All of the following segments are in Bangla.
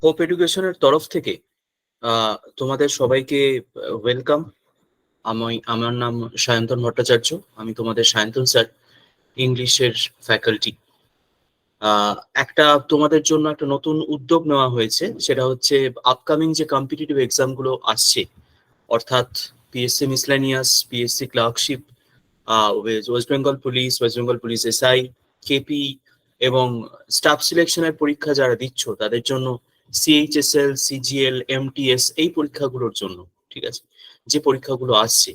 হোপ এডুকেশনের তরফ থেকে তোমাদের সবাইকে ওয়েলকাম। আমার নাম সায়ন্তন ভট্টাচার্য। আমি তোমাদের সায়ন্তন স্যার, ইংলিশের ফ্যাকাল্টি। একটা তোমাদের জন্য একটা নতুন উদ্যোগ নেওয়া হয়েছে, সেটা হচ্ছে আপকামিং যে কম্পিটিটিভ এক্সাম গুলো আসছে, অর্থাৎ PSC miscellaneous, PSC clerkship, West Bengal police SI, KP এবং স্টাফ সিলেকশনের পরীক্ষা যারা দিচ্ছ তাদের জন্য সিএইচএসএল, সিজিএল, এমটিএস এই পরীক্ষাগুলোর জন্য, ঠিক আছে, যে পরীক্ষাগুলো আসছে,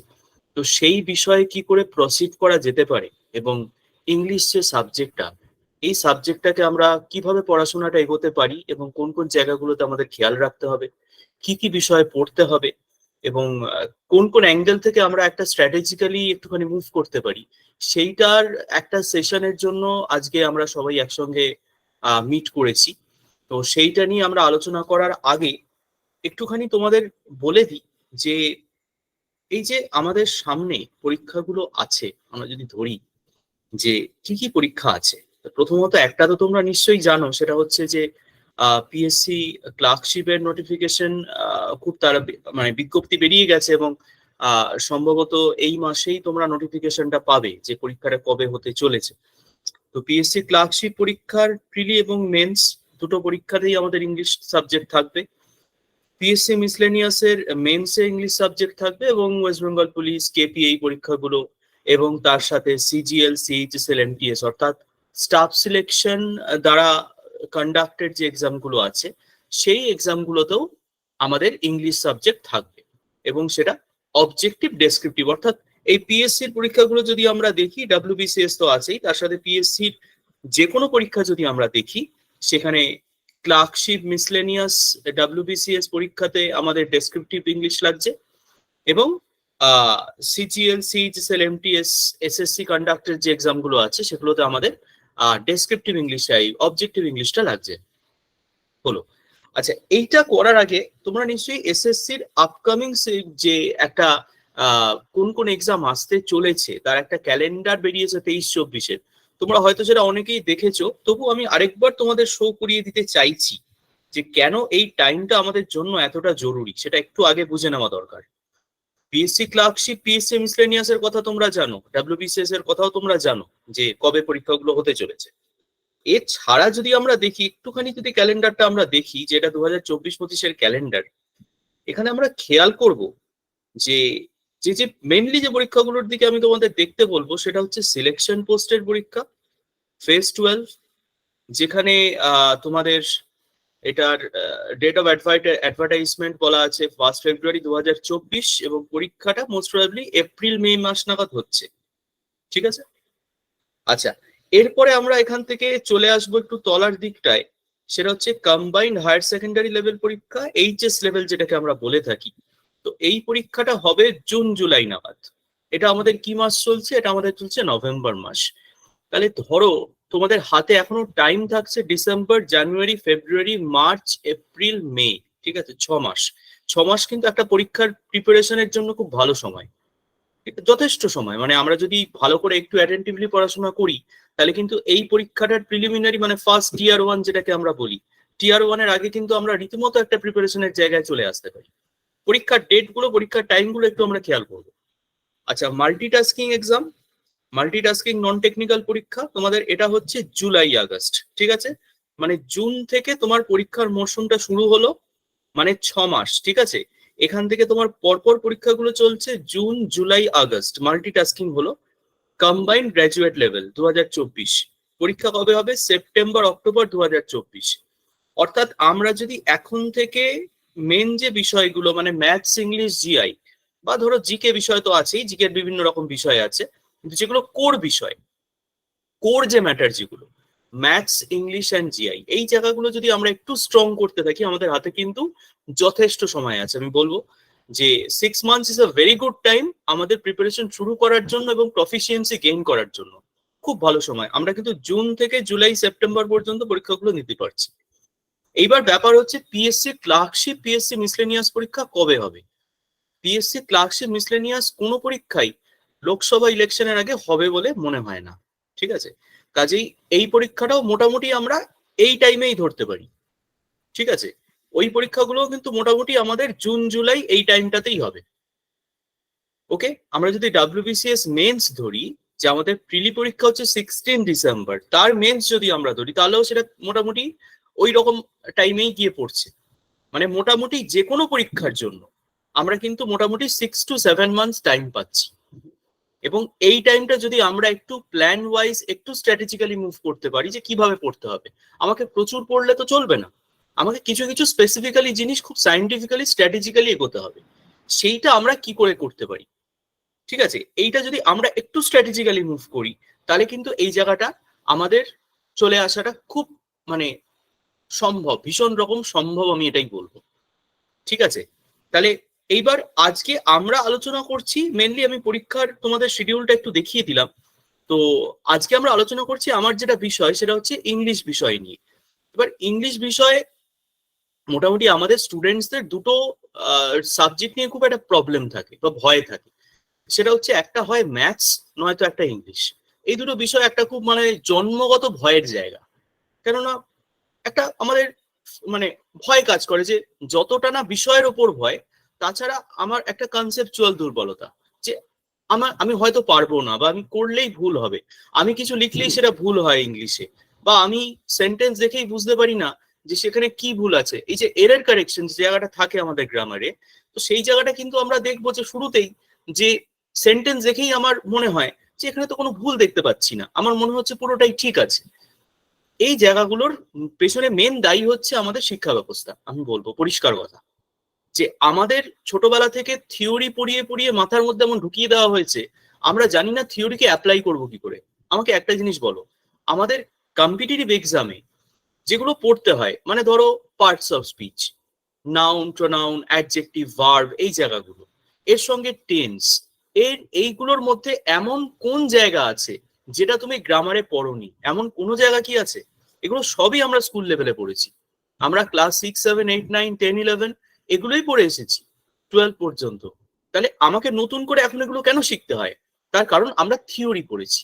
তো সেই বিষয়ে কি করে প্রসিড করা যেতে পারে এবং ইংলিশ যে সাবজেক্টটা, এই সাবজেক্টটাকে আমরা কিভাবে পড়াশোনাটা এগোতে পারি এবং কোন কোন জায়গাগুলোতে আমাদের খেয়াল রাখতে হবে, কি কি বিষয়ে পড়তে হবে এবং কোন কোন অ্যাঙ্গেল থেকে আমরা একটা স্ট্র্যাটেজিক্যালি একটুখানি মুভ করতে পারি, সেইটার একটা সেশনের জন্য আজকে আমরা সবাই একসঙ্গে মিট করেছি। তো সেইটা নিয়ে আমরা আলোচনা করার আগে একটুখানি তোমাদের বলে দিই যে এই যে আমাদের সামনে পরীক্ষাগুলো আছে, আমরা যদি ধরি যে কি কি পরীক্ষা আছে, তো প্রথমত একটা তো তোমরা নিশ্চয়ই জানো, সেটা হচ্ছে যে পিএসসি ক্লার্কশিপের নোটিফিকেশন খুব তারা মানে বিজ্ঞপ্তি বেরিয়ে গেছে এবং সম্ভবত এই মাসেই তোমরা নোটিফিকেশনটা পাবে যে পরীক্ষাটা কবে হতে চলেছে। তো পিএসসি ক্লার্কশিপ পরীক্ষার প্রিলি এবং মেন্স দুটো পরীক্ষাতেই আমাদের ইংলিশ সাবজেক্ট থাকবে। পিএসসি মিসলেনিয়াসের মেন্সে ইংলিশ সাবজেক্ট থাকবে এবং ওয়েস্ট বেঙ্গল পুলিশ, কেপি এই পরীক্ষাগুলো এবং তার সাথে সিজিএল, সিএইচএসএল, এমটিএস অর্থাৎ স্টাফ সিলেকশন দ্বারা কন্ডাক্টেড যে এক্সামগুলো আছে, সেই এক্সামগুলোতেও আমাদের ইংলিশ সাবজেক্ট থাকবে এবং সেটা অবজেক্টিভ ডেসক্রিপটিভ। অর্থাৎ এই পিএসসির পরীক্ষাগুলো যদি আমরা দেখি, ডাব্লিউবিসিএস তো আছেই, তার সাথে পিএসসির যে কোনো পরীক্ষা যদি আমরা দেখি, সেখানে ক্লার্কশিপ, মিসলেনিয়াস, ডাব্লিউবিসিএস পরীক্ষাতে আমাদের ডেসক্রিপটিভ ইংলিশ লাগছে এবং সিজিএল, সিএইচএসএল, এমটিএস, এসএসসি কন্ডাক্টের যে এক্সামগুলো আছে সেগুলোতে আমাদের ডেসক্রিপটিভ ইংলিশটাই, অবজেক্টিভ ইংলিশটা লাগছে। হলো। আচ্ছা, এইটা করার আগে তোমরা নিশ্চয়ই এসএসসির আপকামিং যে একটা কোন কোন এক্সাম আসতে চলেছে তার একটা ক্যালেন্ডার বেরিয়েছে 23-24-এর, তোমরা হয়তো সেটা অনেকেই দেখেছো, তবু আমি আরেকবার তোমাদের শো করিয়ে দিতে চাইছি যে কেন এই টাইমটা আমাদের জন্য এতটা জরুরি, সেটা একটু আগে বুঝে নেওয়া দরকার। পিএসসি ক্লার্কশিপ, পিএসসি মিসলেনিয়াস এর কথা তোমরা জানো, ডাব্লিউবিসিএস এর কথাও তোমরা জানো যে কবে পরীক্ষাগুলো হতে চলেছে। এছাড়া যদি আমরা দেখি একটুখানি, যদি ক্যালেন্ডারটা আমরা দেখি, যেটা 2024-25-এর ক্যালেন্ডার, এখানে আমরা খেয়াল করব যে যে যে মেনলি যে পরীক্ষাগুলোর দিকে আমি তোমাদের দেখতে বলবো, সেটা হচ্ছে সিলেকশন পোস্টের পরীক্ষা, ফেজ 12, যেখানে তোমাদের এটার ডেট অফ অ্যাডভার্টাইজমেন্ট বলা আছে 1 ফেব্রুয়ারি 2024 এবং পরীক্ষাটা মোস্ট প্রবাবলি এপ্রিল-মে মাস নাগাদ হচ্ছে, ঠিক আছে। আচ্ছা, এরপরে আমরা এখান থেকে চলে আসবো একটু তলার দিকটায়, সেটা হচ্ছে কম্বাইন্ড হায়ার সেকেন্ডারি লেভেল পরীক্ষা, এইচএস লেভেল যেটাকে আমরা বলে থাকি। তো এই পরীক্ষাটা হবে জুন-জুলাই নাগাদ। এটা আমাদের কি মাস চলছে? এটা আমাদের চলছে নভেম্বর মাস। তাহলে ধরো তোমাদের হাতে এখনো টাইম থাকছে ডিসেম্বর, জানুয়ারি, ফেব্রুয়ারি, মার্চ, এপ্রিল, মে, ঠিক আছে, 6 মাস। 6 মাস কিন্তু একটা পরীক্ষার প্রিপারেশনের জন্য খুব ভালো সময়, যথেষ্ট সময়। মানে আমরা যদি ভালো করে একটু অ্যাটেন্টিভলি পড়াশোনা করি, তাহলে কিন্তু এই পরীক্ষাটার প্রিলিমিনারি মানে ফার্স্ট টিয়ার 1 যেটাকে আমরা বলি, টিয়ার 1-এর আগে কিন্তু আমরা রীতিমতো একটা প্রিপারেশনের জায়গায় চলে আসতে পারি। পরীক্ষার ডেট গুলো, পরীক্ষার টাইম গুলো একটু আমরা খেয়াল করবো। আচ্ছা, multitasking exam, multitasking non technical পরীক্ষা তোমাদের, এটা হচ্ছে জুলাই-আগস্ট, ঠিক আছে। মানে জুন থেকে তোমার পরীক্ষার মরশুমটা শুরু হলো, মানে 6 মাস, ঠিক আছে। এখান থেকে তোমার পরপর পরীক্ষাগুলো চলছে জুন, জুলাই, আগস্ট। মাল্টিটাস্কিং হলো কম্বাইন্ড গ্র্যাজুয়েট লেভেল 2024। পরীক্ষা কবে হবে? September, October 2024। অর্থাৎ আমরা যদি এখন থেকে মেন যে বিষয়গুলো মানে ম্যাথস, ইংলিশ, জিআই বা ধরো জিকে বিষয় তো আছেই, জিকের বিভিন্ন রকম বিষয় আছে, কিন্তু যেগুলো কোর বিষয়, কোর যে ম্যাটার যেগুলো, ম্যাথস, ইংলিশ অ্যান্ড জিআই, এই জায়গাগুলো যদি আমরা একটু স্ট্রং করতে থাকি, আমাদের হাতে কিন্তু যথেষ্ট সময় আছে। আমি বলবো যে 6 months is a very good time আমাদের প্রিপারেশন শুরু করার জন্য এবং প্রফিসিয়েন্সি গেইন করার জন্য। খুব ভালো সময়। আমরা কিন্তু জুন থেকে জুলাই, সেপ্টেম্বর পর্যন্ত পরীক্ষাগুলো নিতে পারছি। এইবার ব্যাপার হচ্ছে পিএসসি ক্লার্কশিপ, পিএসসি মিসলেনিয়াস পরীক্ষা কবে হবে? পিএসসি ক্লার্কশিপ, মিসলেনিয়াস কোনো পরীক্ষাই লোকসভা ইলেকশনের আগে হবে বলে মনে হয় না, ঠিক আছে। কাজেই এই পরীক্ষাটাও মোটামুটি আমরা এই টাইমেই ধরতে পারি, ঠিক আছে। ওই পরীক্ষাগুলো কিন্তু মোটামুটি আমাদের জুন জুলাই এই টাইমটাতেই হবে। ওকে, আমরা যদি ডাব্লিউবিসিএস মেন্স ধরি, যে আমাদের প্রিলি পরীক্ষা হচ্ছে 16 ডিসেম্বর, তার মেন্স যদি আমরা ধরি তাহলেও সেটা মোটামুটি ওই রকম টাইমেই গিয়ে পড়ছে। মানে মোটামুটি যে কোনো পরীক্ষার জন্য আমরা কিন্তু মোটামুটি 6 to 7 মান্থস টাইম পাচ্ছি। এবং এই টাইমটা যদি আমরা একটু প্ল্যান ওয়াইজ একটু স্ট্র্যাটেজিক্যালি মুভ করতে পারি যে কিভাবে পড়তে হবে, আমাকে প্রচুর পড়লে তো চলবে না, আমাকে কিছু কিছু স্পেসিফিক্যালি জিনিস খুব সায়েন্টিফিক্যালি স্ট্র্যাটেজিক্যালি এগোতে হবে। সেইটা আমরা কি করে করতে পারি, ঠিক আছে, এইটা যদি আমরা একটু স্ট্র্যাটেজিক্যালি মুভ করি তাহলে কিন্তু এই জায়গাটা আমাদের চলে আসাটা খুব মানে সম্ভব, ভীষণ রকম সম্ভব, আমি এটাই বলবো। ঠিক আছে, তাহলে এইবার আজকে আমরা আলোচনা করছি মেনলি, আমি পরীক্ষার তোমাদের শিডিউলটা একটু দেখিয়ে দিলাম। তো আজকে আমরা আলোচনা করছি আমার যেটা বিষয় সেটা হচ্ছে ইংলিশ বিষয় নিয়ে। এবার ইংলিশ বিষয়ে মোটামুটি আমাদের স্টুডেন্টসদের দুটো সাবজেক্ট নিয়ে খুব একটা প্রবলেম থাকে বা ভয় থাকে। সেটা হচ্ছে একটা হয় ম্যাথস, নয়তো একটা ইংলিশ। এই দুটো বিষয় একটা খুব মানে জন্মগত ভয়ের জায়গা। কেননা একটা আমাদের মানে ভয় কাজ করে যে যতটা না বিষয়ের ওপর ভয়, তাছাড়া আমার একটা কনসেপচুয়াল দুর্বলতা যে আমি হয়তো পারবো না, বা আমি করলেই ভুল হবে, আমি কিছু লিখলেই সেটা ভুল হয় ইংলিশে, বা আমি সেন্টেন্স দেখেই বুঝতে পারি না যে সেখানে কি ভুল আছে। এই যে এরর কারেকশন যে জায়গাটা থাকে আমাদের গ্রামারে, তো সেই জায়গাটা কিন্তু আমরা দেখবো যে শুরুতেই যে সেন্টেন্স দেখেই আমার মনে হয় যে এখানে তো কোনো ভুল দেখতে পাচ্ছি না, আমার মনে হচ্ছে পুরোটাই ঠিক আছে। এই জায়গাগুলোর পেছনে মেন দায়ী হচ্ছে আমাদের শিক্ষা ব্যবস্থা। আমি বলবো পরিষ্কার কথা যে আমাদের ছোটবেলা থেকে থিওরি পড়িয়ে পড়িয়ে মাথার মধ্যে এমন ঢুকিয়ে দেওয়া হয়েছে, আমরা জানি না থিওরিকে অ্যাপ্লাই করব কি করে। আমাকে একটা জিনিস বলো, আমাদের কম্পিটিটিভ এক্সামে যেগুলো পড়তে হয়, মানে ধরো parts of speech, noun, pronoun, adjective, verb, এই জায়গাগুলো, এর সঙ্গে টেন্স, এইগুলোর মধ্যে এমন কোন জায়গা আছে যেটা তুমি গ্রামারে পড়োনি? এমন কোনো জায়গা কি আছে? এগুলো সবই আমরা স্কুল লেভেলে পড়েছি। আমরা ক্লাস 6, 7, 8, 9, 10, 11 এগুলোই পড়ে এসেছি 12 পর্যন্ত। তাহলে আমাকে নতুন করে এখন এগুলো কেন শিখতে হয়? তার কারণ আমরা থিওরি পড়েছি।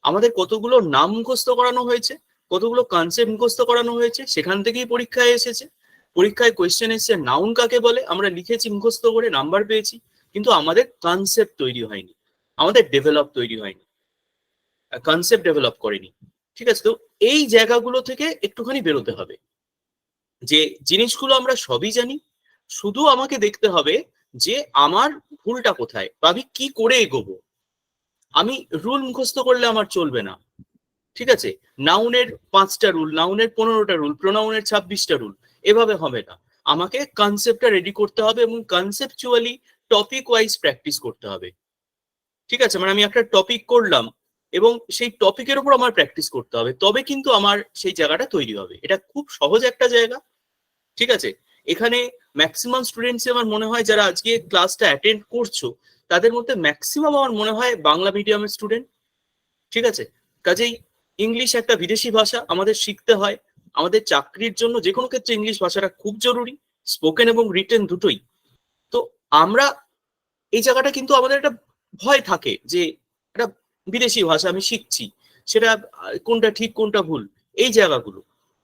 আমাদের কতগুলো নাম মুখস্থ করানো হয়েছে, কতগুলো কনসেপ্ট মুখস্থ করানো হয়েছে, সেখান থেকেই পরীক্ষায় এসেছে। পরীক্ষায় কোয়েশ্চেন এসেছে নাউন কাকে বলে, আমরা লিখেছি মুখস্থ করে, নাম্বার পেয়েছি, কিন্তু আমাদের কনসেপ্ট তৈরি হয়নি, আমাদের ডেভেলপ তৈরি হয়নি, কনসেপ্ট ডেভেলপ করেনি। ঠিক আছে, তো এই জায়গাগুলো থেকে একটুখানি বেরোতে হবে। যে জিনিসগুলো আমরা সবই জানি, শুধু আমাকে দেখতে হবে যে আমার ভুলটা কোথায়, বা আমি কি করে এগোবো। আমি রুল মুখস্থ করলে আমার চলবে না, ঠিক আছে, নাউনের 5টা রুল, নাউনের 15টা রুল, প্রোনাউনের 26টা রুল, এভাবে হবে না। আমাকে কনসেপ্টটা রেডি করতে হবে এবং কনসেপচুয়ালি টপিক ওয়াইজ প্র্যাকটিস করতে হবে। ঠিক আছে, মানে আমি একটা টপিক করলাম এবং সেই টপিকের উপর আমার প্র্যাকটিস করতে হবে, তবে কিন্তু আমার সেই জায়গাটা তৈরি হবে। এটা খুব সহজ একটা জায়গা। ঠিক আছে, এখানে ম্যাক্সিমাম স্টুডেন্টস আমার মনে হয় যারা আজকে ক্লাসটা অ্যাটেন্ড করছো, তাদের মধ্যে ম্যাক্সিমাম আমার মনে হয় বাংলা মিডিয়ামের স্টুডেন্ট। ঠিক আছে, কাজেই ইংলিশ একটা বিদেশি ভাষা, আমাদের শিখতে হয়। আমাদের চাকরির জন্য যে কোনো ক্ষেত্রে ইংলিশ ভাষাটা খুব জরুরি, স্পোকেন এবং রিটেন দুটোই। তো আমরা এই জায়গাটা কিন্তু আমাদের একটা ভয় থাকে যে একটা বিদেশি ভাষা আমি শিখছি, সেটা কোনটা ঠিক কোনটা ভুল, এই জায়গাগুলো।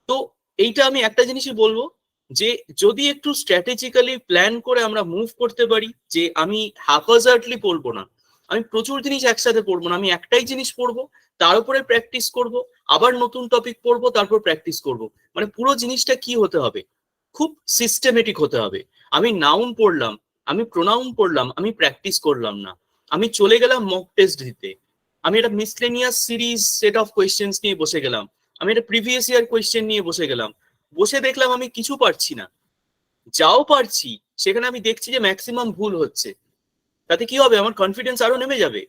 তো এইটা আমি একটা জিনিসই বলবো যে যদি একটু স্ট্র্যাটেজিক্যালি প্ল্যান করে আমরা মুভ করতে পারি, যে আমি হ্যাপাজার্ডলি পড়বো না, আমি প্রচুর জিনিস একসাথে পড়বো না, আমি একটাই জিনিস পড়বো, তার উপরে প্র্যাকটিস করব, আবার নতুন টপিক পড়বো, তারপর প্র্যাকটিস করব। মানে পুরো জিনিসটা কি হতে হবে, খুব সিস্টেমেটিক হতে হবে। আমি নাউন পড়লাম, আমি প্রোনাউন পড়লাম, আমি প্র্যাকটিস করলাম না, আমি চলে গেলাম মক টেস্ট দিতে, আমি একটা miscellaneous series set of questions নিয়ে বসে গেলাম, আমি একটা প্রিভিয়াস ইয়ার কোয়েশ্চেন নিয়ে বসে গেলাম, বসে দেখলাম আমি কিছু পারছি না, যাও পারছি সেখানে আমি দেখছি যে ম্যাক্সিমাম ভুল হচ্ছে। তাতে কি হবে, আমার কনফিডেন্স আরো নেমে যাবে।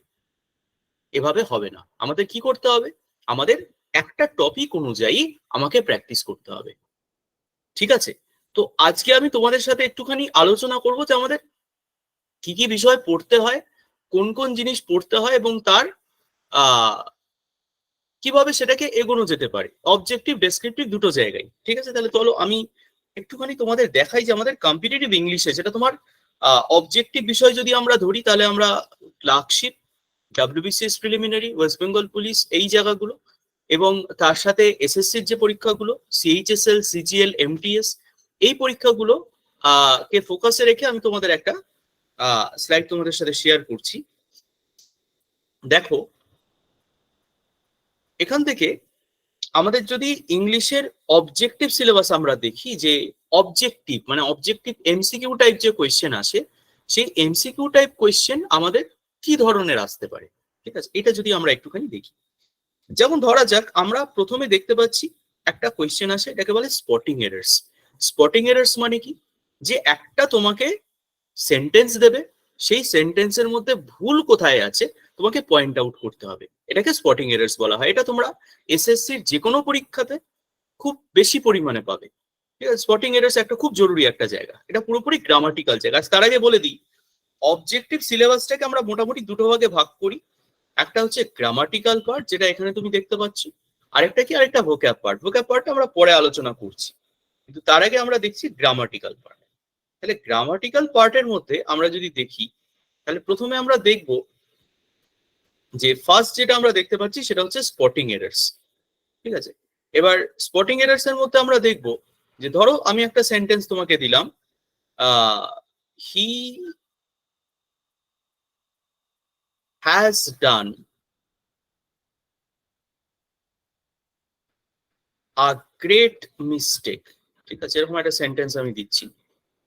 এভাবে হবে না, আমাদের কি করতে হবে, আমাদের একটা টপিক অনুযায়ী আমাকে প্র্যাকটিস করতে হবে। ঠিক আছে, তো আজকে আমি তোমাদের সাথে একটুখানি আলোচনা করবো যে আমাদের কি কি বিষয় পড়তে হয়, কোন কোন জিনিস পড়তে হয়, এবং তার আহ কিভাবে সেটাকে এগোনো যেতে পারে, অবজেক্টিভ ডেসক্রিপটিভ দুটো জায়গায়। ঠিক আছে, তাহলে চলো আমি একটুখানি তোমাদের দেখাই যে আমাদের কম্পিটিটিভ ইংলিশে যেটা তোমার অবজেক্টিভ বিষয় যদি আমরা ধরি, তাহলে আমরা clerkship, WBCS preliminary, West Bengal police, এই জায়গাগুলো, এবং তার সাথে এসএসসির যে পরীক্ষাগুলো, সিএইচএসএল, সিজিএল, এমটিএস, এই পরীক্ষাগুলো কে ফোকাসে রেখে আমি তোমাদের একটা স্লাইড তোমাদের সাথে শেয়ার করছি। দেখো এখান থেকে আমাদের যদি ইংলিশের অবজেক্টিভ সিলেবাস আমরা দেখি, যে অবজেক্টিভ মানে অবজেক্টিভ এমসিকিউ টাইপ যে কোয়েশ্চেন আসে, সেই এমসিকিউ টাইপ কোয়েশ্চেন আমাদের কি ধরনের আসতে পারে, ঠিক আছে, এটা যদি আমরা একটুখানি দেখি। যেমন ধরা যাক আমরা প্রথমে দেখতে পাচ্ছি একটা কোয়েশ্চেন আসে, এটাকে বলে স্পটিং এরার্স। স্পটিং এরার্স মানে কি, যে একটা তোমাকে সেন্টেন্স দেবে, সেই সেন্টেন্সের মধ্যে ভুল কোথায় আছে তোমাকে পয়েন্ট আউট করতে হবে, এটাকে স্পটিং এরার্স বলা হয়। এটা তোমরা এসএসসির যে কোনো পরীক্ষাতে খুব বেশি পরিমাণে পাবে, ঠিক আছে। স্পটিং এরার্স একটা খুব জরুরি একটা জায়গা, এটা পুরোপুরি গ্রামাটিক্যাল জায়গা। তার আগে বলে দিই, অবজেক্টিভ সিলেবাসটাকে আমরা মোটামুটি দুটো ভাগে ভাগ করি। একটা হচ্ছে গ্রামাটিক্যাল পার্ট, যেটা এখানে তুমি দেখতে পাচ্ছ, আরেকটা কি, আরেকটা ভোক্যাব পার্ট। ভোক্যাব পার্টটা আমরা পরে আলোচনা করছি, কিন্তু তার আগে আমরা দেখছি গ্রামাটিক্যাল পার্ট। তাহলে গ্রামাটিক্যাল পার্টের মধ্যে আমরা যদি দেখি, তাহলে প্রথমে আমরা দেখব যে ফার্স্ট যেটা আমরা দেখতে পাচ্ছি সেটা হচ্ছে স্পটিং এরার্স, ঠিক আছে। এবার স্পটিং এরার্স এর মধ্যে আমরা দেখব যে ধরো আমি একটা সেন্টেন্স তোমাকে দিলাম, he has done a great mistake, ঠিক আছে, এরকম একটা সেন্টেন্স আমি দিচ্ছি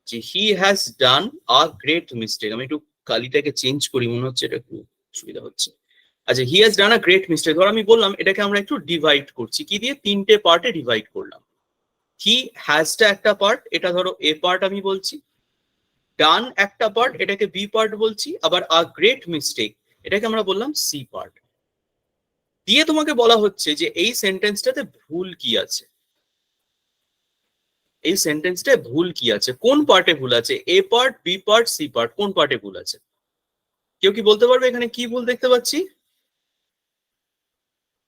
যে he has done a great mistake. আমি একটু কালিটাকে চেঞ্জ করি, মনে হচ্ছে এটা একটু সুবিধা হচ্ছে। আচ্ছা, he has done a great mistake, ধর আমি বললাম এটাকে আমরা একটু ডিভাইড করছি, কি দিয়ে, তিনটে পার্টে ডিভাইড করলাম। হি হ্যাজটা একটা পার্ট, এটা ধরো এ পার্ট আমি বলছি, ডান একটা পার্ট, এটাকে বি পার্ট বলছি, আবার আ গ্রেট মিস্টেক এটাকে আমরা বললাম সি পার্ট। দিয়ে তোমাকে বলা হচ্ছে যে এই সেন্টেন্সটাতে ভুল কি আছে, এই সেন্টেন্সটায় ভুল কি আছে, কোন পার্টে ভুল আছে, A part, B part, C part, কোন পার্টে ভুল আছে। কেউ কি বলতে পারবে এখানে কি ভুল দেখতে পাচ্ছি?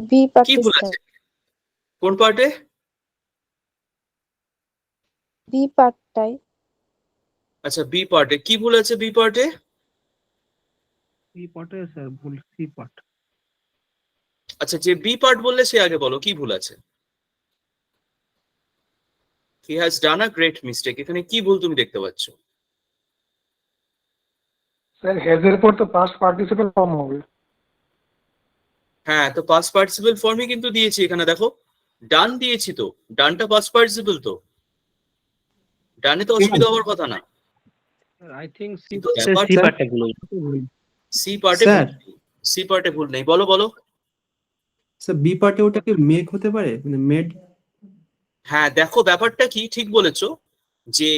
বি কি পার্টে ভুল আছে, কোন পার্টে? বি পার্টটাই। আচ্ছা, বি পার্টে কি ভুল আছে, বি পার্টে? সি পার্টে স্যার ভুল, সি পার্ট। আচ্ছা, যে বি পার্ট বললে সে আগে বলো কি ভুল আছে। He has done a great mistake, এখানে কি ভুল তুমি দেখতে পাচ্ছ? স্যার হ্যাজ এর পর তো পাস্ট পার্টিসিপেল ফর্ম হবে। হ্যাঁ, তো পাস্ট পার্টিসিপল ফর্মই কিন্তু দিয়েছি এখানে, দেখো ডান দিয়েছি তো, ডানটা পাস্ট পার্টিসিপল তো, ডানে তো অসুবিধা হওয়ার কথা না। আই থিংক সি কিন্তু সি পার্টে ভুল। সি পার্টে স্যার সি পার্টে ভুল নেই, বলো বলো। স্যার বি পার্টে ওটা কি মেক হতে পারে, মানে মেড? হ্যাঁ দেখো, ব্যাপারটা কি, ঠিক বলেছো, যে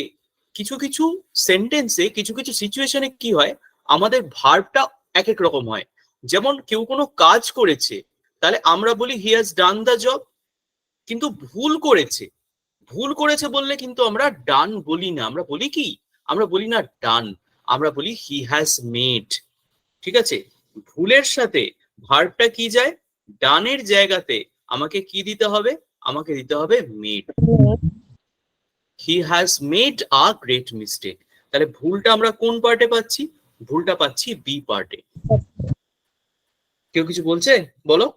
কিছু কিছু সেন্টেন্সে কিছু কিছু সিচুয়েশনে কি হয়, আমাদের ভার্বটা এক এক রকম হয়। যেমন কেউ কোনো কাজ করেছে, তাহলে আমরা বলি he has done the job, কিন্তু ভুল করেছে, ভুল করেছে বললে কিন্তু আমরা ডান বলি না, আমরা বলি কি, আমরা বলি না ডান, আমরা বলি হি হ্যাজ মেড, ঠিক আছে। ভুলের সাথে ভার্বটা কি যায়, ডানের জায়গাতে আমাকে কি দিতে হবে, আমাকে দিতে হবে made. He has made a great mistake, তাহলে ভুলটা আমরা কোন পার্টে পাচ্ছি, ভুলটা পাচ্ছি বি পার্টে। কেউ কিছু বলছে, বলো।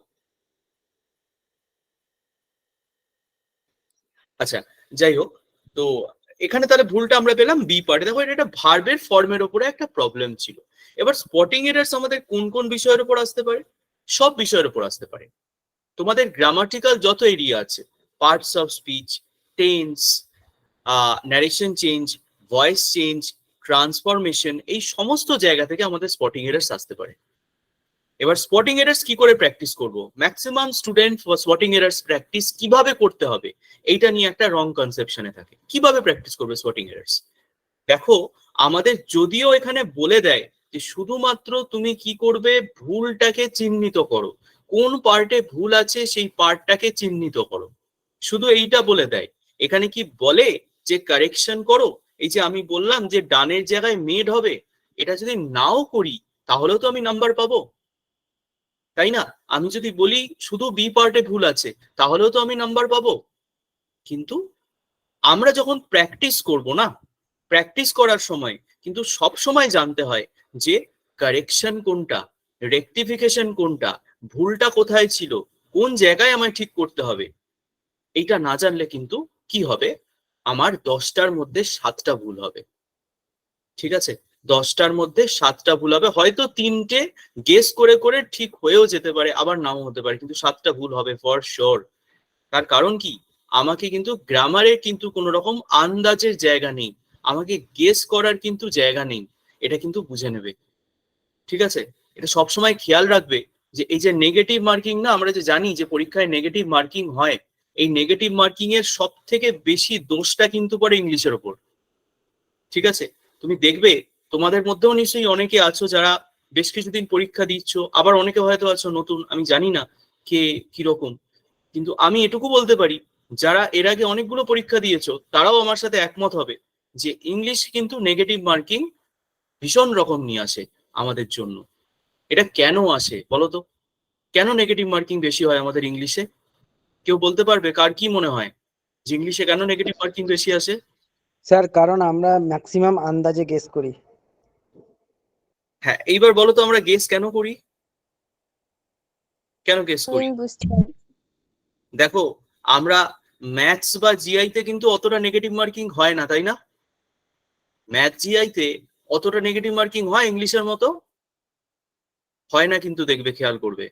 আচ্ছা, যাই হোক, তো এখানে তাহলে ভুলটা আমরা পেলাম বি পার্টে। দেখো এটা একটা ভার্বের ফর্মের উপরে একটা প্রবলেম ছিল। এবার স্পটিং এরার্স আমাদের কোন কোন বিষয়ের উপর আসতে পারে, সব বিষয়ের উপর আসতে পারে। তোমাদের গ্রামাটিক্যাল যত এরিয়া আছে, parts of speech, tense, narration change, voice change, transformation, এই সমস্ত জায়গা থেকে আমাদের স্পটিং এরার্স আসতে পারে। এবার স্পটিং এরার্স কি করে প্র্যাকটিস করব, maximum student spotting errors practice কিভাবে করতে হবে এইটা নিয়ে একটা রং কনসেপশনে থাকে। কিভাবে প্র্যাকটিস করবে স্পটিং এরার্স, দেখো আমাদের যদিও এখানে বলে দেয় যে শুধুমাত্র তুমি কি করবে, ভুলটাকে চিহ্নিত করো, কোন পার্টে ভুল আছে সেই পার্টটাকে চিহ্নিত করো, শুধু এইটা বলে দেয়। এখানে কি বলে যে কারেকশন করো, এই যে আমি বললাম যে ডানের জায়গায় মেড হবে, এটা যদি নাও করি তাহলেও তো আমি নাম্বার পাবো, তাই না? আমি যদি বলি শুধু বি পার্টে ভুল আছে তাহলেও তো আমি নাম্বার পাবো। কিন্তু আমরা যখন প্র্যাকটিস করব না, প্র্যাকটিস করার সময় কিন্তু সব সময় জানতে হয় যে কারেকশন কোনটা, রেকটিফিকেশন কোনটা, ভুলটা কোথায় ছিল, কোন জায়গায় আমায় ঠিক করতে হবে। এইটা না জানলে কিন্তু কি হবে, আমার 10টার মধ্যে 7টা ভুল হবে। ঠিক আছে, 10টার মধ্যে 7টা ভুল হবে, হয়তো 3টে গেস করে করে ঠিক হয়েও যেতে পারে, আবার নাও হতে পারে, কিন্তু 7টা ভুল হবে ফর শিওর। তার কারণ কি, আমাকে কিন্তু গ্রামারে কিন্তু কোনো রকম আন্দাজের জায়গা নেই, আমাকে গেস করার কিন্তু জায়গা নেই, এটা কিন্তু বুঝে নেবে। ঠিক আছে, এটা সবসময় খেয়াল রাখবে যে এই যে নেগেটিভ মার্কিং না, আমরা যে জানি যে পরীক্ষায় নেগেটিভ মার্কিং হয়, এই নেগেটিভ মার্কিং এর সব থেকে বেশি দোষটা কিন্তু পড়ে ইংলিশের ওপর। ঠিক আছে, তুমি দেখবে তোমাদের মধ্যেও নিশ্চয়ই অনেকে আছো যারা বেশ কিছুদিন পরীক্ষা দিচ্ছ, আবার অনেকে হয়তো আছো নতুন, আমি জানি না কে কিরকম, কিন্তু আমি এটুকু বলতে পারি যারা এর আগে অনেকগুলো পরীক্ষা দিয়েছো তারাও আমার সাথে একমত হবে যে ইংলিশ কিন্তু নেগেটিভ মার্কিং ভীষণ রকম নিয়ে আসে আমাদের জন্য। এটা কেন আসে বলো তো, কেন নেগেটিভ মার্কিং বেশি হয় আমাদের ইংলিশে? কেউ বলতে পারবে? কার কি মনে হয় যে ইংলিশে কেন নেগেটিভ মার্কিং বেশি আসে? স্যার কারণ আমরা ম্যাক্সিমাম আন্দাজে গেস করি। হ্যাঁ, এইবার বলো তো আমরা গেস কেন করি, কেন গেস করি? আমি বুঝতে পারি। দেখো, আমরা ম্যাথস বা জিআই তে কিন্তু অতটা নেগেটিভ মার্কিং হয় না, তাই না? ম্যাথ জিআই তে অতটা নেগেটিভ মার্কিং হয় ইংলিশের মতো হয় না, কিন্তু দেখবে খেয়াল করবে,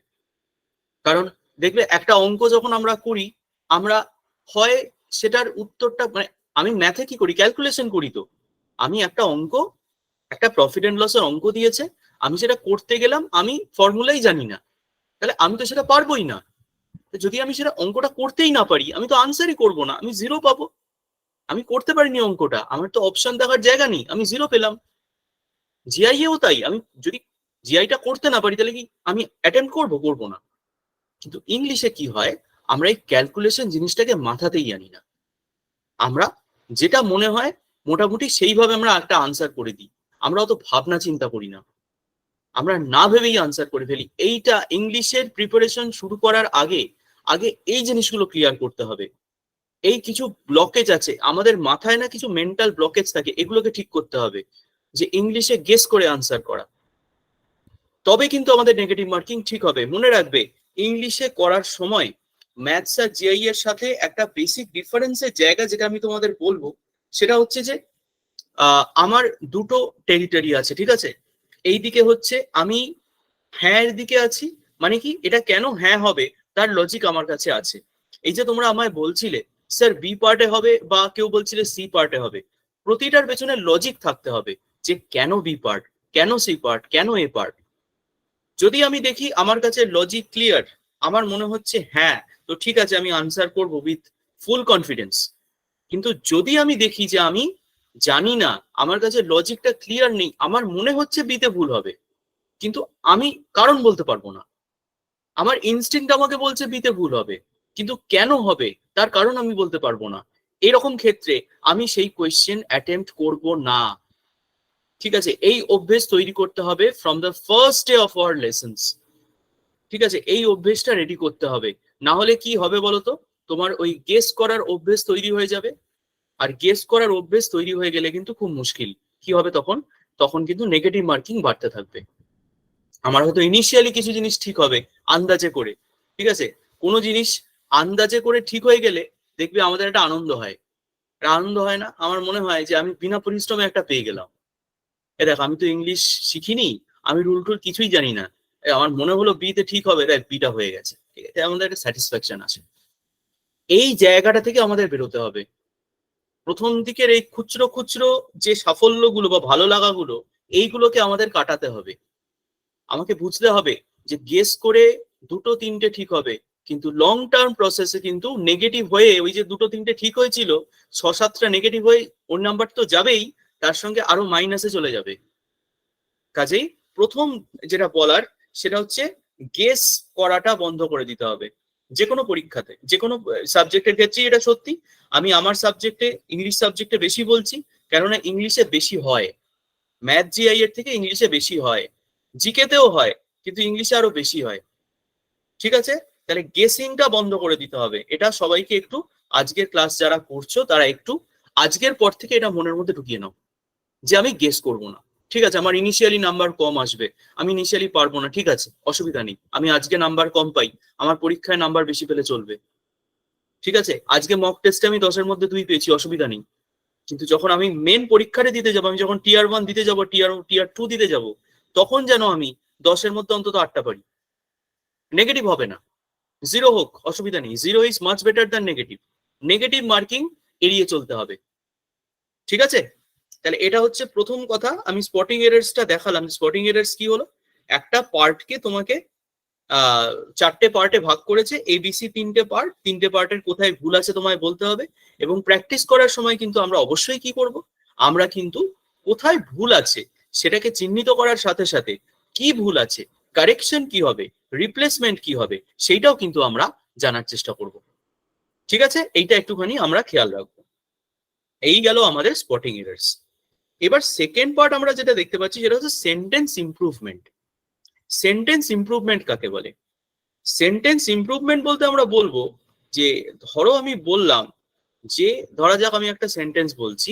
কারণ দেখবে একটা অঙ্ক যখন আমরা করি, আমরা হয় সেটার উত্তরটা মানে আমি ম্যাথে কি করি, ক্যালকুলেশন করি, তো আমি একটা অঙ্ক, একটা প্রফিট এন্ড লসের অঙ্ক দিয়েছে, আমি সেটা করতে গেলাম, আমি ফর্মুলাই জানি না, তাহলে আমি তো সেটা পারবোই না। যদি আমি সেটা অঙ্কটা করতেই না পারি, আমি তো আনসারই করবো না, আমি 0 পাবো। আমি করতে পারিনি অঙ্কটা, আমার তো অপশন দেখার জায়গা নেই, আমি 0 পেলাম। জিআই এও তাই, আমি যদি জিআইটা করতে না পারি তাহলে কি আমি অ্যাটেম্প করবো না। কিন্তু ইংলিশে কি হয়, আমরা এই ক্যালকুলেশন জিনিসটাকে মাথাতেই আনি না, আমরা যেটা মনে হয় মোটামুটি সেইভাবে আমরা একটা আনসার করে দিই, আমরা অত ভাবনা চিন্তা করি না, আমরা না ভেবেই আনসার করে ফেলি। এইটা ইংলিশের প্রিপারেশন শুরু করার আগে আগে এই জিনিসগুলো ক্লিয়ার করতে হবে। এই কিছু ব্লকেজ আছে আমাদের মাথায়, না কিছু মেন্টাল ব্লকেজ থাকে, এগুলোকে ঠিক করতে হবে, যে ইংলিশে গেস করে আনসার করা, তবে কিন্তু আমাদের নেগেটিভ মার্কিং ঠিক হবে। মনে রাখবে, ইংলিশে করার সময় ম্যাথস আর জিআই এর সাথে একটা বেসিক ডিফারেন্সের জায়গা যেটা আমি তোমাদের বলবো, সেটা হচ্ছে যে আমার দুটো টেরিটরি আছে, ঠিক আছে? এই দিকে হচ্ছে আমি হ্যাঁ এর দিকে আছি, মানে কি এটা কেন হ্যাঁ হবে তার লজিক আমার কাছে আছে। এই যে তোমরা আমায় বলছিলে স্যার বি পার্টে হবে, বা কেউ বলছিলে সি পার্টে হবে, প্রতিটার পেছনে লজিক থাকতে হবে যে কেন বি পার্ট, কেন সি পার্ট, কেন এ পার্ট। যদি আমি দেখি আমার কাছে লজিক ক্লিয়ার, আমার মনে হচ্ছে হ্যাঁ, তো ঠিক আছে আমি আনসার করব উইথ ফুল কনফিডেন্স। কিন্তু যদি আমি দেখি যে আমি জানি না, আমার কাছে লজিকটা ক্লিয়ার নেই, আমার মনে হচ্ছে বিতে ভুল হবে, কিন্তু আমি কারণ বলতে পারবো না, আমার ইনস্টিংক্ট আমাকে বলছে বিতে ভুল হবে, কিন্তু কেন হবে তার কারণ আমি বলতে পারবো না, এরকম ক্ষেত্রে আমি সেই কোয়েশ্চেন অ্যাটেম্প্ট করব না। ঠিক আছে, এই অভ্যেস তৈরি করতে হবে from the first day of our lessons. ঠিক আছে, এই অভ্যেসটা রেডি করতে হবে, না হলে কি হবে বলতো, তোমার ওই গেস করার অভ্যেস তৈরি হয়ে যাবে, আর গেস করার অভ্যেস তৈরি হয়ে গেলে কিন্তু খুব মুশকিল। কি হবে তখন? তখন কিন্তু নেগেটিভ মার্কিং বাড়তে থাকবে। আমার হয়তো ইনিশিয়ালি কিছু জিনিস ঠিক হবে আন্দাজে করে, ঠিক আছে, কোনো জিনিস আন্দাজে করে ঠিক হয়ে গেলে দেখবে আমাদের একটা আনন্দ হয়, একটা আনন্দ হয় না? আমার মনে হয় যে আমি বিনা পরিশ্রমে একটা পেয়ে গেলাম, এ দেখ আমি তো ইংলিশ শিখিনি, আমি রুল টুল কিছুই জানি না, আমার মনে হলো বি তে ঠিক হবে, দেখ বিটা হয়ে গেছে, ঠিক আছে, আমাদের একটা স্যাটিসফ্যাকশন আছে। এই জায়গাটা থেকে আমাদের বেরোতে হবে। প্রথম দিকের এই খুচরো খুচরো যে সাফল্যগুলো বা ভালো লাগাগুলো, এইগুলোকে আমাদের কাটাতে হবে। আমাকে বুঝতে হবে যে গেস করে 2-3টে ঠিক হবে, কিন্তু লং টার্ম প্রসেসে কিন্তু নেগেটিভ হয়ে ওই যে 2-3টে ঠিক হয়েছিল 6-7টা নেগেটিভ হয়ে ওর নাম্বার তো যাবেই, তার সঙ্গে আরো মাইনাসে চলে যাবে। কাজেই প্রথম যেটা বলার সেটা হচ্ছে গেস করাটা বন্ধ করে দিতে হবে। যে কোনো পরীক্ষাতে, যে কোনো সাবজেক্টের ক্ষেত্রে এটা সত্যি। আমি আমার সাবজেক্টে, ইংলিশ সাবজেক্টে বেশি বলছি, কেননা ইংলিশে বেশি হয়, ম্যাথ জিআই এর থেকে ইংলিশে বেশি হয়, জিকেতেও হয়, কিন্তু ইংলিশে আরো বেশি হয়। ঠিক আছে, তাহলে গেসিংটা বন্ধ করে দিতে হবে। এটা সবাইকে একটু, আজকের ক্লাস যারা করছো তারা একটু আজকের পর থেকে এটা মনের মধ্যে ঢুকিয়ে নাও যে আমি গেস করব না। ঠিক আছে, আমার ইনিশিয়ালি নাম্বার কম আসবে, আমি ইনিশিয়ালি পারবো না, ঠিক আছে, অসুবিধা নেই, আমি আজকে নাম্বার কম পাই, আমার পরীক্ষায় নাম্বার বেশি পেলে চলবে। ঠিক আছে, আজকে মক টেস্টে আমি 10-এর মধ্যে 2 পেয়েছি, অসুবিধা নেই। কিন্তু যখন আমি মেন পরীক্ষাটা দিতে যাবো, আমি যখন টিয়ার 1 দিতে যাবো, টিয়ার 2 দিতে যাব, তখন যেন আমি 10-এর মধ্যে অন্তত 8টা পারি। নেগেটিভ হবে না, 0 হোক অসুবিধা নেই, 0 is much better than negative. Negative marking এড়িয়ে চলতে হবে, ঠিক আছে? তাহলে এটা হচ্ছে প্রথম কথা। আমি স্পটিং এরার্সটা দেখালাম। স্পটিং এরার্স কি হলো, একটা পার্টকে তোমাকে 4টে পার্টে ভাগ করেছে, এবিসি 3টে পার্ট, 3টে পার্টের কোথায় ভুল আছে তোমায় বলতে হবে। এবং প্র্যাকটিস করার সময় কিন্তু আমরা অবশ্যই কি করব, আমরা কিন্তু কোথায় ভুল আছে সেটাকে চিহ্নিত করার সাথে সাথে কি ভুল আছে, কারেকশন কি হবে, রিপ্লেসমেন্ট কি হবে, সেইটাও কিন্তু আমরা জানার চেষ্টা করব। ঠিক আছে, এইটা একটুখানি আমরা খেয়াল রাখবো। এই গেল আমাদের স্পটিং এরার্স। এবার সেকেন্ড পার্ট আমরা যেটা দেখতে পাচ্ছি সেটা হচ্ছে সেন্টেন্স ইমপ্রুভমেন্ট। সেন্টেন্স ইমপ্রুভমেন্ট কাকে বলে? সেন্টেন্স ইমপ্রুভমেন্ট বলতে আমরা বলবো যে, ধরো আমি বললাম যে, ধরা যাক আমি একটা সেন্টেন্স বলছি,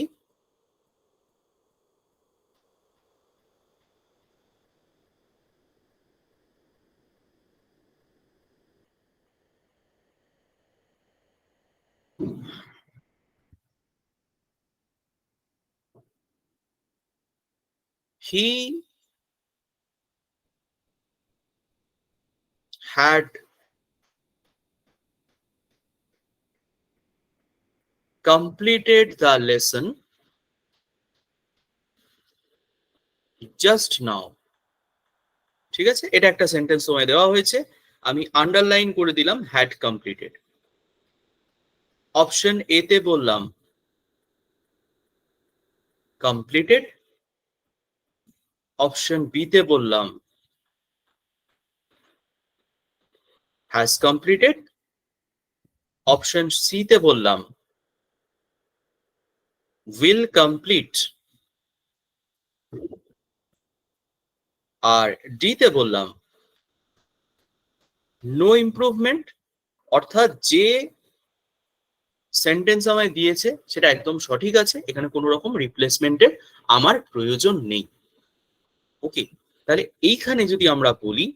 he had completed the lesson just now। ঠিক আছে, এটা একটা সেন্টেন্স তোমায় দেওয়া হয়েছে, আমি আন্ডারলাইন করে দিলাম হ্যাড কমপ্লিটেড। অপশন এ তে বললাম কমপ্লিটেড, অপশন বি তে বললাম হ্যাজ কমপ্লিটেড, অপশন সি তে বললাম উইল কমপ্লিট, আর ডি তে বললাম নো ইমপ্রুভমেন্ট। অর্থাৎ যে সেন্টেন্স আমায় দিয়েছে সেটা একদম সঠিক আছে, এখানে কোনো রকম রিপ্লেসমেন্টের আমার প্রয়োজন নেই। ওকে, তাহলে এইখানে যদি আমরা বলি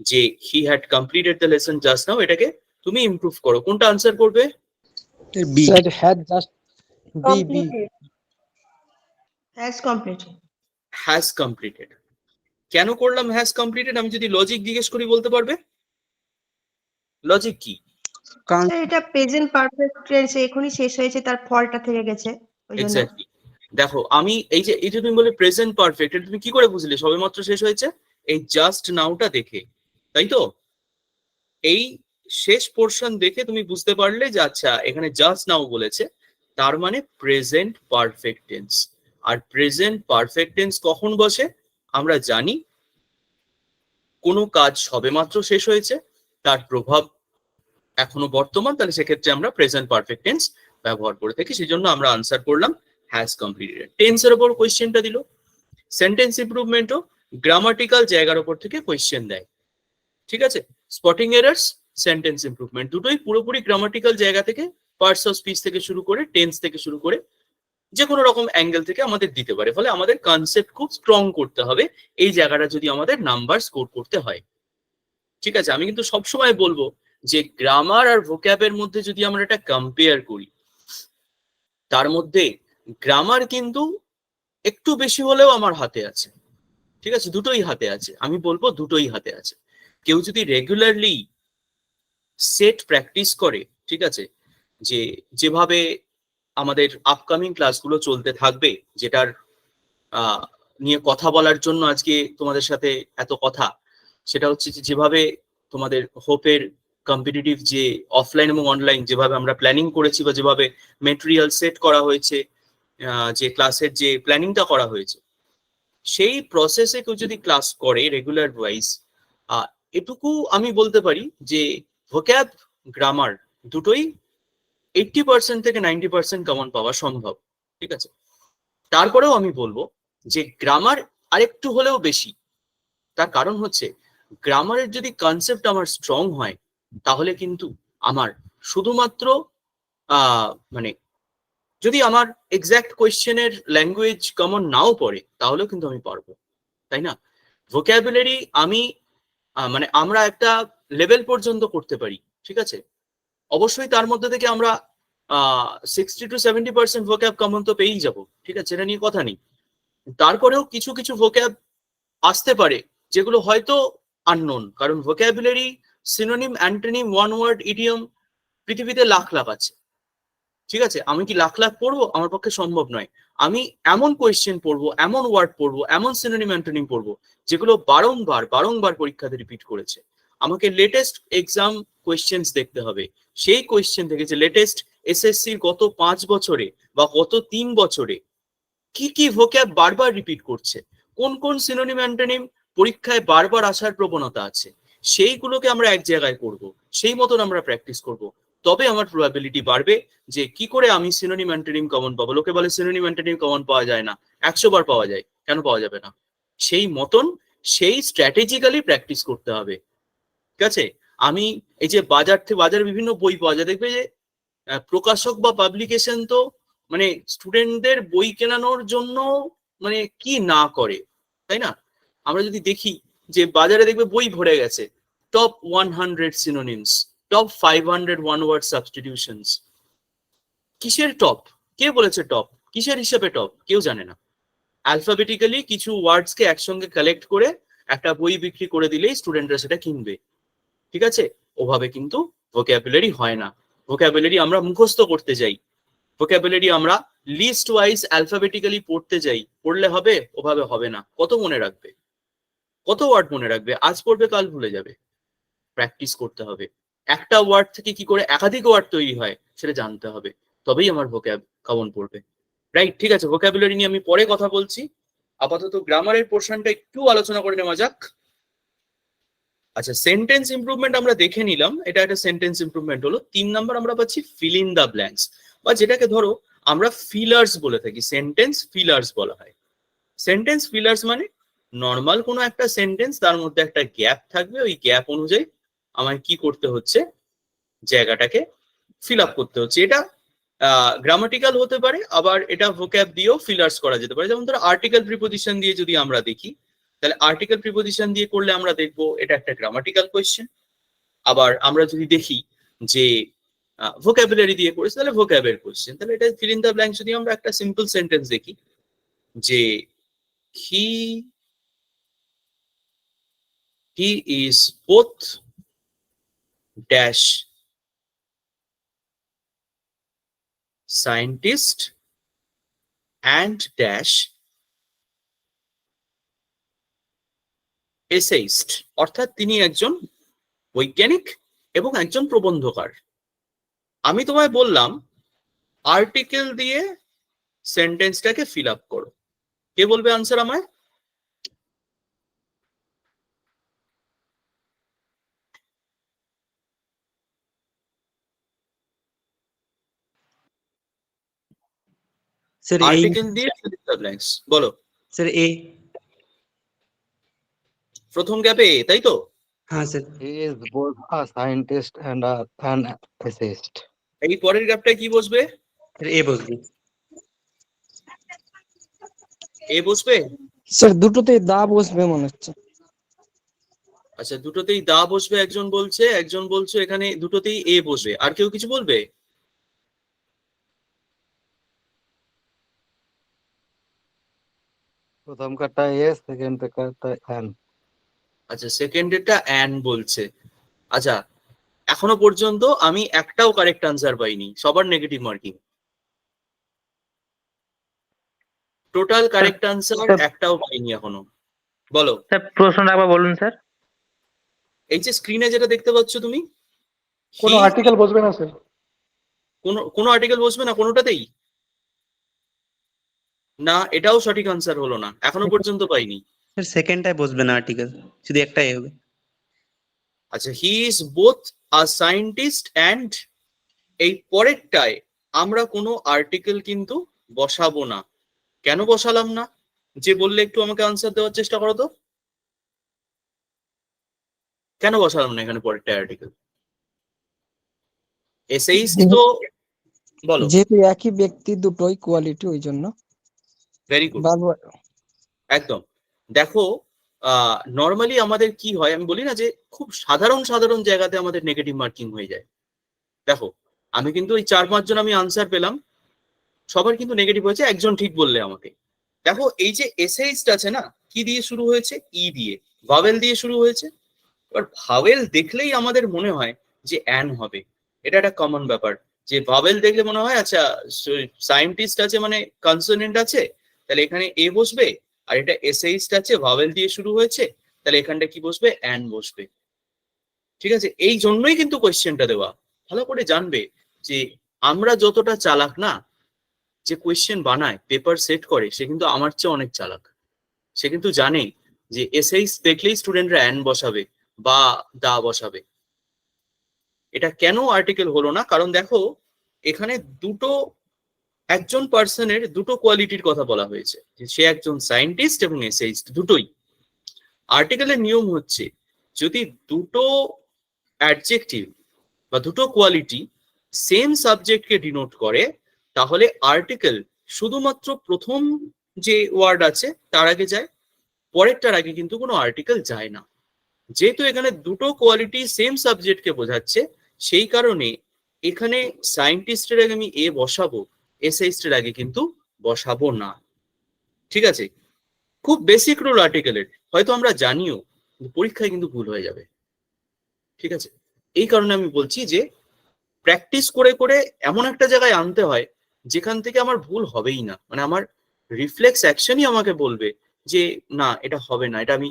যে he had completed the lesson just now, এটাকে তুমি ইমপ্রুভ করো, কোনটা আনসার করবে? B. Sir had just B B. Has completed. Has completed. কেন করলাম হ্যাজ কমপ্লিটেড? আমি যদি লজিক জিজ্ঞেস করি বলতে পারবে? লজিক কি? কারণ স্যার এটা প্রেজেন্ট পারফেক্ট টেন্স, এখনই শেষ হয়েছে, তার ফলটা থেকে গেছে ওই জন্য। এক্স্যাক্টলি। দেখো আমি এই যে তুমি বলে প্রেজেন্ট পারফেক্ট, এটা তুমি কি করে বুঝলে সবেমাত্র শেষ হয়েছে? এই জাস্ট নাওটা দেখে, তাই তো? এই শেষ পোর্শন দেখে তুমি বুঝতে পারলে যে আচ্ছা এখানে জাস্ট নাও বলেছে, তার মানে প্রেজেন্ট পারফেক্ট টেন্স। আর প্রেজেন্ট পারফেক্ট টেন্স কখন বসে? আমরা জানি কোনো কাজ সবেমাত্র শেষ হয়েছে, তার প্রভাব এখনো বর্তমান, তাহলে সেক্ষেত্রে আমরা প্রেজেন্ট পারফেক্ট টেন্স ব্যবহার করে থাকি। সেই জন্য আমরা আনসার করলাম হ্যাজ কমপ্লিটেড। টেন্সের উপর কোয়েশ্চেনটা দিল। সেন্টেন্স ইমপ্রুভমেন্টও গ্রামাটিক্যাল জায়গার উপর থেকে কোয়েশ্চেন দেয়। ঠিক আছে, স্পটিং এরার্স, সেন্টেন্স ইমপ্রুভমেন্ট দুটোই পুরোপুরি গ্রামাটিক্যাল জায়গা থেকে, পার্টস অফ স্পিচ থেকে শুরু করে, টেন্স থেকে শুরু করে যে কোনো রকম অ্যাঙ্গেল থেকে আমাদের দিতে পারে। ফলে আমাদের কনসেপ্ট খুব স্ট্রং করতে হবে এই জায়গাটা যদি আমাদের নাম্বার স্কোর করতে হয়। ঠিক আছে, আমি কিন্তু সবসময় বলবো যে গ্রামার আর ভোক্যাবের মধ্যে যদি আমরা এটা কম্পেয়ার করি, তার মধ্যে গ্রামার কিন্তু একটু বেশি হলেও আমার হাতে আছে। ঠিক আছে, দুটোই হাতে আছে, আমি বলবো দুটোই হাতে আছে। কেউ যদি রেগুলারলি সেট প্র্যাকটিস করে, ঠিক আছে, যে যেভাবে আমাদের আপকামিং ক্লাসগুলো চলতে থাকবে, যেটার নিয়ে কথা বলার জন্য আজকে তোমাদের সাথে এত কথা, সেটা হচ্ছে যে যেভাবে তোমাদের হোপের কম্পিটিটিভ যে অফলাইন এবং অনলাইন যেভাবে আমরা প্ল্যানিং করেছি, বা যেভাবে মেটেরিয়াল সেট করা হয়েছে, যে ক্লাসের যে প্ল্যানিংটা করা হয়েছে, সেই প্রসেসে কেউ যদি ক্লাস করে রেগুলার ওয়াইজ, এটুকু আমি বলতে পারি যে ভোক্যাব গ্রামার দুটোই 80% থেকে 90% কমন পাওয়া সম্ভব। ঠিক আছে, তারপরেও আমি বলবো যে গ্রামার আরেকটু হলেও বেশি। তার কারণ হচ্ছে গ্রামারের যদি কনসেপ্ট আমার স্ট্রং হয়, তাহলে কিন্তু আমার শুধুমাত্র মানে যদি আমার এক্সাক্ট কোয়েশ্চেনের ল্যাঙ্গুয়েজ কমন নাও পড়ে, তাহলেও কিন্তু আমি পারবো, তাই না? ভোক্যাবুলারি আমি মানে আমরা একটা লেভেল পর্যন্ত করতে পারি, ঠিক আছে, অবশ্যই তার মধ্যে থেকে আমরা 60 to 70% ভোক্যাব কমন তো পেয়েই যাব, ঠিক আছে, এটা নিয়ে কথা নেই। তারপরেও কিছু কিছু ভোক্যাব আসতে পারে যেগুলো হয়তো আননোন, কারণ vocabulary, synonym, antonym, one word, idiom পৃথিবীতে লাখ লাখ আছে, ঠিক আছে। আমি কি লাখ লাখ পড়বো? আমার পক্ষে সম্ভব নয়। আমি এমন কোয়েশ্চেন পড়বো, এমন ওয়ার্ড পড়বো, এমন সিনোনিম অ্যান্টোনিম পড়বো যেগুলো বারংবার বারংবার পরীক্ষাতে রিপিট করেছে। আমাকে লেটেস্ট এক্সাম কোয়েশ্চেন্স দেখতে হবে, সেই কোয়েশ্চেন থেকে যে লেটেস্ট এসএসসির গত 5 বছরে বা গত 3 বছরে কি কি ভোক্যাব বারবার রিপিট করছে, কোন কোন সিনোনিম অ্যান্টোনিম পরীক্ষায় বারবার আসার প্রবণতা আছে, সেইগুলোকে আমরা এক জায়গায় করব, সেই মতন আমরা প্র্যাকটিস করব। তবে আমার প্রবাবিলিটি বাড়বে যে কি করে আমি সিনোনিম অ্যান্টোনিম কমন পাবো। লোকে বলে সিনোনিম অ্যান্টোনিম কমন পাওয়া যায় না, 100 বার পাওয়া যায়, কেন পাওয়া যাবে না? সেই মতন সেই স্ট্র্যাটেজিক্যালি প্র্যাকটিস করতে হবে, ঠিক আছে। আমি এই যে বাজারে বিভিন্ন বই পাওয়া যায়, দেখবে যে প্রকাশক বা পাবলিকেশন তো মানে স্টুডেন্টদের বই কেনানোর জন্য মানে কি না করে, তাই না? আমরা যদি দেখি যে বাজারে দেখবে বই ভরে গেছে, top 100 synonyms, top 500 one word substitutions. কিসের টপ? কে বলেছে টপ? কিসের হিসেবে টপ? কেউ জানে না। অ্যালফাবেটিক্যালি কিছু ওয়ার্ডস কে একসঙ্গে কালেক্ট করে একটা বই বিক্রি করে দিলেই স্টুডেন্টরা সেটা কিনবে, ঠিক আছে। ওভাবে কিন্তু ভোক্যাবুলারি হয় না। ভোক্যাবুলারি আমরা মুখস্থ করতে যাই, ভোক্যাবুলারি আমরা লিস্ট ওয়াইজ অ্যালফাবেটিক্যালি পড়তে যাই। পড়লে হবে? ওভাবে হবে না। কত মনে রাখবে? কত ওয়ার্ড মনে রাখবে? আজ পড়বে কাল ভুলে যাবে। প্র্যাকটিস করতে হবে। একটা ওয়ার্ড থেকে কি করে একাধিক ওয়ার্ড তৈরি হয় সেটা জানতে হবে, তবেই আমার ভোক্যাব কমন পড়বে। রাইট, ঠিক আছে। ভোক্যাবুলারি নিয়ে আমি পরে কথা বলছি, আপাতত গ্রামারের পোর্শনটা একটু আলোচনা করে নেওয়া যাক। আচ্ছা, সেন্টেন্স ইমপ্রুভমেন্ট আমরা দেখে নিলাম, এটা একটা সেন্টেন্স ইমপ্রুভমেন্ট হলো। 3 নাম্বার আমরা পাচ্ছি ফিল ইন দ্য ব্ল্যাঙ্কস, বা যেটাকে ধরো আমরা ফিলার্স বলে থাকি, সেন্টেন্স ফিলার্স বলা হয়। সেন্টেন্স ফিলার্স মানে নর্মাল কোনো একটা সেন্টেন্স, তার মধ্যে একটা গ্যাপ থাকবে, ওই গ্যাপ অনুযায়ী আমায় কি করতে হচ্ছে, জায়গাটাকে ফিল আপ করতে হচ্ছে। এটা গ্রামাটিক্যাল হতে পারে, আবার এটা ভোক্যাব দিয়েও ফিলার্স করা যেতে পারে। যেমন ধরো আর্টিকেল প্রিপোজিশন দিয়ে যদি আমরা দেখি, তাহলে আর্টিকেল প্রিপোজিশন দিয়ে করলে আমরা দেখবো এটা একটা গ্রামাটিক্যাল কোয়েশ্চেন। আবার আমরা যদি দেখি যে ভোক্যাবুলারি দিয়ে করেছে, তাহলে ভোক্যাবের কোয়েশ্চেন। তাহলে এটা ফিল ইন দ্য ব্ল্যাঙ্ক যদি আমরা একটা সিম্পল সেন্টেন্স দেখি যে he is both dash scientist and dash essayist, অর্থাৎ তিনি একজন বৈজ্ঞানিক এবং একজন প্রবন্ধকার। আমি তোমায় বললাম আর্টিকেল দিয়ে সেন্টেন্সটাকে ফিল আপ করো। কে বলবে আনসার আমায়? স্যার আর্টিকেল দিয়ে fill in the blanks, বলো। স্যার এ। প্রথম গ্যাপে তাই তো? হ্যাঁ sir. He is both a scientist and an essayist. এই পরের গ্যাপটায় কি বসবে? এ বসবে। এ বসবে? স্যার দুটোতেই দা বসবে মনে হচ্ছে। আচ্ছা, দুটোতেই দা বসবে একজন বলছে, একজন বলছে এখানে দুটোতেই এ বসবে। আর কেউ কিছু বলবে? প্রথম কাটা এ, সেকেন্ড কাটা এন। আচ্ছা, সেকেন্ডেরটা অ্যান বলছে। আচ্ছা, এখনো পর্যন্ত আমি একটাও কারেক্ট আনসার পাইনি, সবার negative marking. Total correct answer একটাও পাইনি এখনো। বলো। স্যার প্রশ্নটা আবার বলুন স্যার। এই যে স্ক্রিনে যেটা দেখতে পাচ্ছ তুমি, কোনো আর্টিকেল বসবে না স্যার? কোনো আর্টিকেল বসবে না কোনোটাতেই না? এটাও সঠিক আনসার হলো না, এখনো পর্যন্ত পাইনি। স্যার সেকেন্ডটায় বসবে না আর্টিকেল, শুধু একটাই হবে। আচ্ছা, he is both a scientist and, এই পরেরটায় আমরা কোনো আর্টিকেল কিন্তু বসাবো না। কেন বসালাম না? যে বললে একটু আমাকে আনসার দেওয়ার চেষ্টা করো তো, কেন বসালাম না এখানে পরেরটা আর্টিকেল? এসেইস্ট তো বলো। যেহেতু একই ব্যক্তি দুটোই কোয়ালিটি, ওই জন্য। ভেরি গুড, বারবার একদম। দেখো নর্মালি আমাদের কি হয়, আমি বলি না যে খুব সাধারণ সাধারণ জায়গাতে আমাদের নেগেটিভ মার্কিং হয়ে যায়। দেখো আমি কিন্তু ওই 4-5 জন আমি আনসার পেলাম, সবার কিন্তু নেগেটিভ হয়েছে, একজন ঠিক বললে আমাকে। দেখো এই যে এসএইচটা আছে না, কি দিয়ে শুরু হয়েছে? ই দিয়ে, ভাওয়েল দিয়ে শুরু হয়েছে। এবার ভাওয়েল দেখলেই আমাদের মনে হয় যে অ্যান হবে, এটা একটা কমন ব্যাপার। যে ভাওয়েল দেখলে মনে হয় আচ্ছা সায়েন্টিস্ট আছে মানে কনসোনেন্ট আছে, তাহলে এখানে এ বসবে, আর এটা এসএইচটা আছে ভাওয়েল দিয়ে শুরু হয়েছে, তাহলে এখানটা কি বসবে? অ্যান বসবে। ঠিক আছে, এই জন্যই কিন্তু কোয়েশ্চেনটা দেওয়া। ভালো করে জানবে যে আমরা যতটা চালাক না, যে কোয়েশ্চেন বানায় পেপার সেট করে সে কিন্তু আমার চেয়ে অনেক চালাক। সে কিন্তু জানে যে এসএইচ দেখলেই স্টুডেন্টরা অ্যান বসাবে বা দা বসাবে। এটা কেন আর্টিকেল হলো না? কারণ দেখো এখানে একজন পার্সনের দুটো কোয়ালিটির কথা বলা হয়েছে, যে সে একজন সায়েন্টিস্ট এবং এসএইচ দুটোই। আর্টিকেলের নিয়ম হচ্ছে যদি দুটো অ্যাডজেক্টিভ বা দুটো কোয়ালিটি সেম সাবজেক্টকে ডিনোট করে, তাহলে আর্টিকেল শুধুমাত্র প্রথম যে ওয়ার্ড আছে তার আগে যায়, পরেরটার আগে কিন্তু কোনো আর্টিকেল যায় না। যেহেতু এখানে দুটো কোয়ালিটি সেম সাবজেক্টকে বোঝাচ্ছে, সেই কারণে এখানে সায়েন্টিস্টের আগে আমি এ বসাবো, এসএইচের আগে কিন্তু বসাবো না। ঠিক আছে, খুব বেসিক রুল আর্টিকেলের, হয়তো আমরা জানিও, কিন্তু পরীক্ষায় কিন্তু ভুল হয়ে যাবে। ঠিক আছে, এই কারণে আমি বলছি যে প্র্যাকটিস করে করে এমন একটা জায়গায় আনতে হয় যেখান থেকে আমার ভুল হবেই না, মানে আমার রিফ্লেক্স অ্যাকশনই আমাকে বলবে যে না এটা হবে না, এটা আমি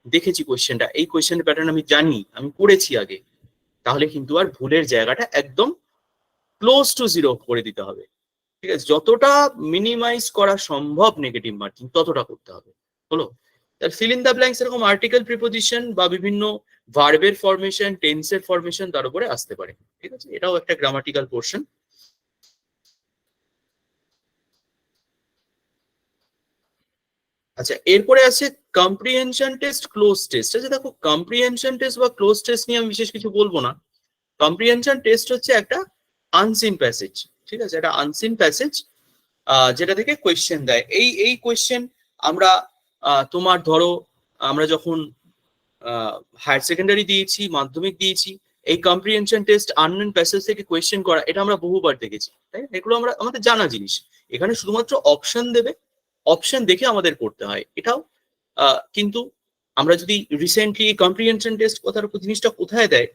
দেখেছি কোয়েশ্চেনটা, এই কোয়েশ্চেনের প্যাটার্ন আমি জানি, আমি পড়েছি আগে। তাহলে কিন্তু আর ভুলের জায়গাটা একদম ক্লোজ টু জিরো করে দিতে হবে। ঠিক আছে, যতটা মিনিমাইজ করা সম্ভব নেগেটিভ মার্কিং ততটা করতে হবে। হলো, তাহলে ফিল ইন দ্য ব্ল্যাঙ্কস এরকম আর্টিকেল, প্রিপোজিশন বা বিভিন্ন ভার্বের ফরমেশন, টেন্সের ফরমেশন তার উপরে আসতে পারে। ঠিক আছে, এটাও একটা গ্রামাটিক্যাল পোর্শন। আচ্ছা, এরপরে আছে কম্প্রিহেনশন টেস্ট, ক্লোজ টেস্ট। আচ্ছা দেখো, কম্প্রিহেনশন টেস্ট বা ক্লোজ টেস্ট নিয়ে আমি বিশেষ কিছু বলবো না। কম্প্রিহেনশন টেস্ট হচ্ছে একটা আনসিন প্যাসেজ। ঠিক আছে, একটা আনসিন প্যাসেজ যেটা থেকে কোয়েশ্চেন দেয়। এই কোয়েশ্চেন আমরা তোমার ধরো আমরা যখন হায়ার সেকেন্ডারি দিয়েছি, মাধ্যমিক দিয়েছি, এই কম্প্রিহেনশন টেস্ট আননোন প্যাসেজ থেকে কোয়েশ্চেন করা, এটা আমরা বহুবার দেখেছি। তাই না? এগুলো আমাদের জানা জিনিস। এখানে শুধুমাত্র অপশন দেবে, অপশন দেখে আমাদের করতে হয়। এটাও কিন্তু আমরা যদি রিসেন্টলি কম্প্রিহেনশন টেস্ট কথার জিনিসটা কোথায় দেয়,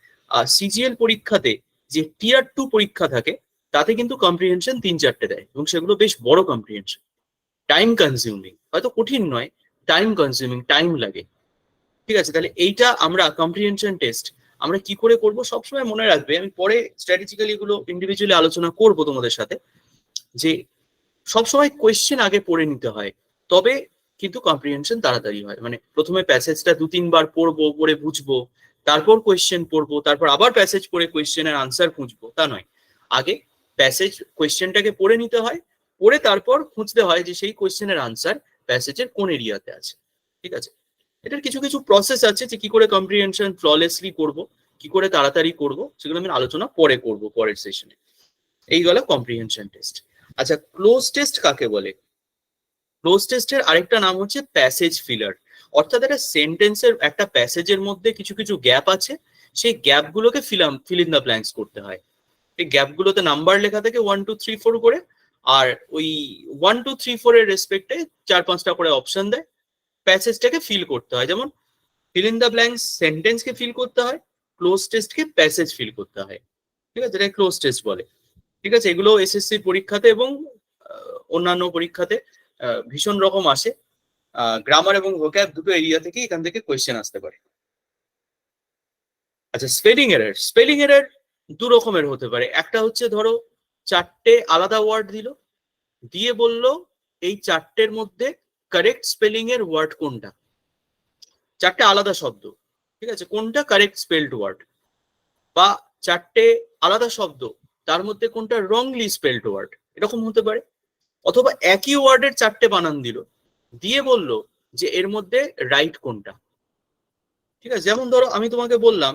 সিজিএল পরীক্ষাতে যে টিয়ার 2 পরীক্ষা থাকে তাতে কিন্তু কম্প্রিহেনশন 3-4টে দেয়, এবং সেগুলো বেশ বড় কম্প্রিহেনশন, টাইম কনজিউমিং, হয়তো কঠিন নয়, টাইম কনজিউমিং, টাইম লাগে। ঠিক আছে, তাহলে এইটা আমরা কম্প্রিহেনশন টেস্ট আমরা কি করে করব সবসময় মনে রাখবে। আমি পরে স্ট্র্যাটেজিক্যালি এগুলো ইন্ডিভিজুয়ালি আলোচনা করব তোমাদের সাথে, যে সবসময় কোয়েশ্চেন আগে পড়ে নিতে হয়, তবে কিন্তু কম্প্রিহেনশন তাড়াতাড়ি হয়। মানে প্রথমে প্যাসেজটা 2-3 বার পড়বো, পড়ে বুঝবো, তারপর কোয়েশ্চেন পড়বো, তারপর আবার প্যাসেজ পড়ে কোয়েশ্চেনের আনসার খুঁজবো, তা নয়। আগে প্যাসেজ কোয়েশ্চেনটাকে পড়ে নিতে হয়, পড়ে তারপর খুঁজতে হয় যে সেই কোয়েশ্চেনের আনসার প্যাসেজের কোন এরিয়াতে আছে। ঠিক আছে, এটার কিছু কিছু প্রসেস আছে যে কি করে কম্প্রিহেনশন ফ্ললেসলি করব, কি করে তাড়াতাড়ি করব, সেগুলো আমি আলোচনা পরে করব পরের সেশনে। এই গেল কম্প্রিহেনশন টেস্ট। আচ্ছা, ক্লোজ টেস্ট কাকে বলে? ক্লোজ টেস্টের আরেকটা নাম হচ্ছে প্যাসেজ ফিলার। অর্থাৎ একটা সেন্টেন্সের, একটা প্যাসেজের মধ্যে কিছু কিছু গ্যাপ আছে, সেই গ্যাপগুলোকে ফিল ইন দ্য ব্ল্যাঙ্কস করতে হয়। এই গ্যাপগুলোতে নাম্বার লেখা থাকে 1 2 3 4 করে, আর ওই 1 2 3 4 এর রেসপেক্টে 4-5টা করে অপশন দেয়, প্যাসেজটাকে ফিল করতে হয়। যেমন ফিল ইন দ্য ব্ল্যাঙ্কস সেন্টেন্সকে ফিল করতে হয়, ক্লোজ টেস্টকে প্যাসেজ ফিল করতে হয়। ঠিক আছে, এটা ক্লোজ টেস্ট বলে। ঠিক আছে, এগুলো এসএসসি পরীক্ষাতে এবং অন্যান্য পরীক্ষাতে ভীষণ রকম আসে। গ্রামার এবং ভোক্যাব দুটো এরিয়া থেকে এখান থেকে কোয়েশ্চেন আসতে পারে। আচ্ছা, স্পেলিং এরর 2 রকমের হতে পারে। একটা হচ্ছে ধরো 4টে আলাদা ওয়ার্ড দিল, দিয়ে বলল এই 4টের মধ্যে কারেক্ট স্পেলিং এর ওয়ার্ড কোনটা, 4টে আলাদা শব্দ। ঠিক আছে, কোনটা কারেক্ট স্পেলড ওয়ার্ড, বা 4টে আলাদা শব্দ তার মধ্যে কোনটা রংলি স্পেলড ওয়ার্ড, এরকম হতে পারে। অথবা একই ওয়ার্ডের 4টে বানান দিল, দিয়ে বলল যে এর মধ্যে রাইট কোনটা। ঠিক আছে, যেমন ধরো আমি তোমাকে বললাম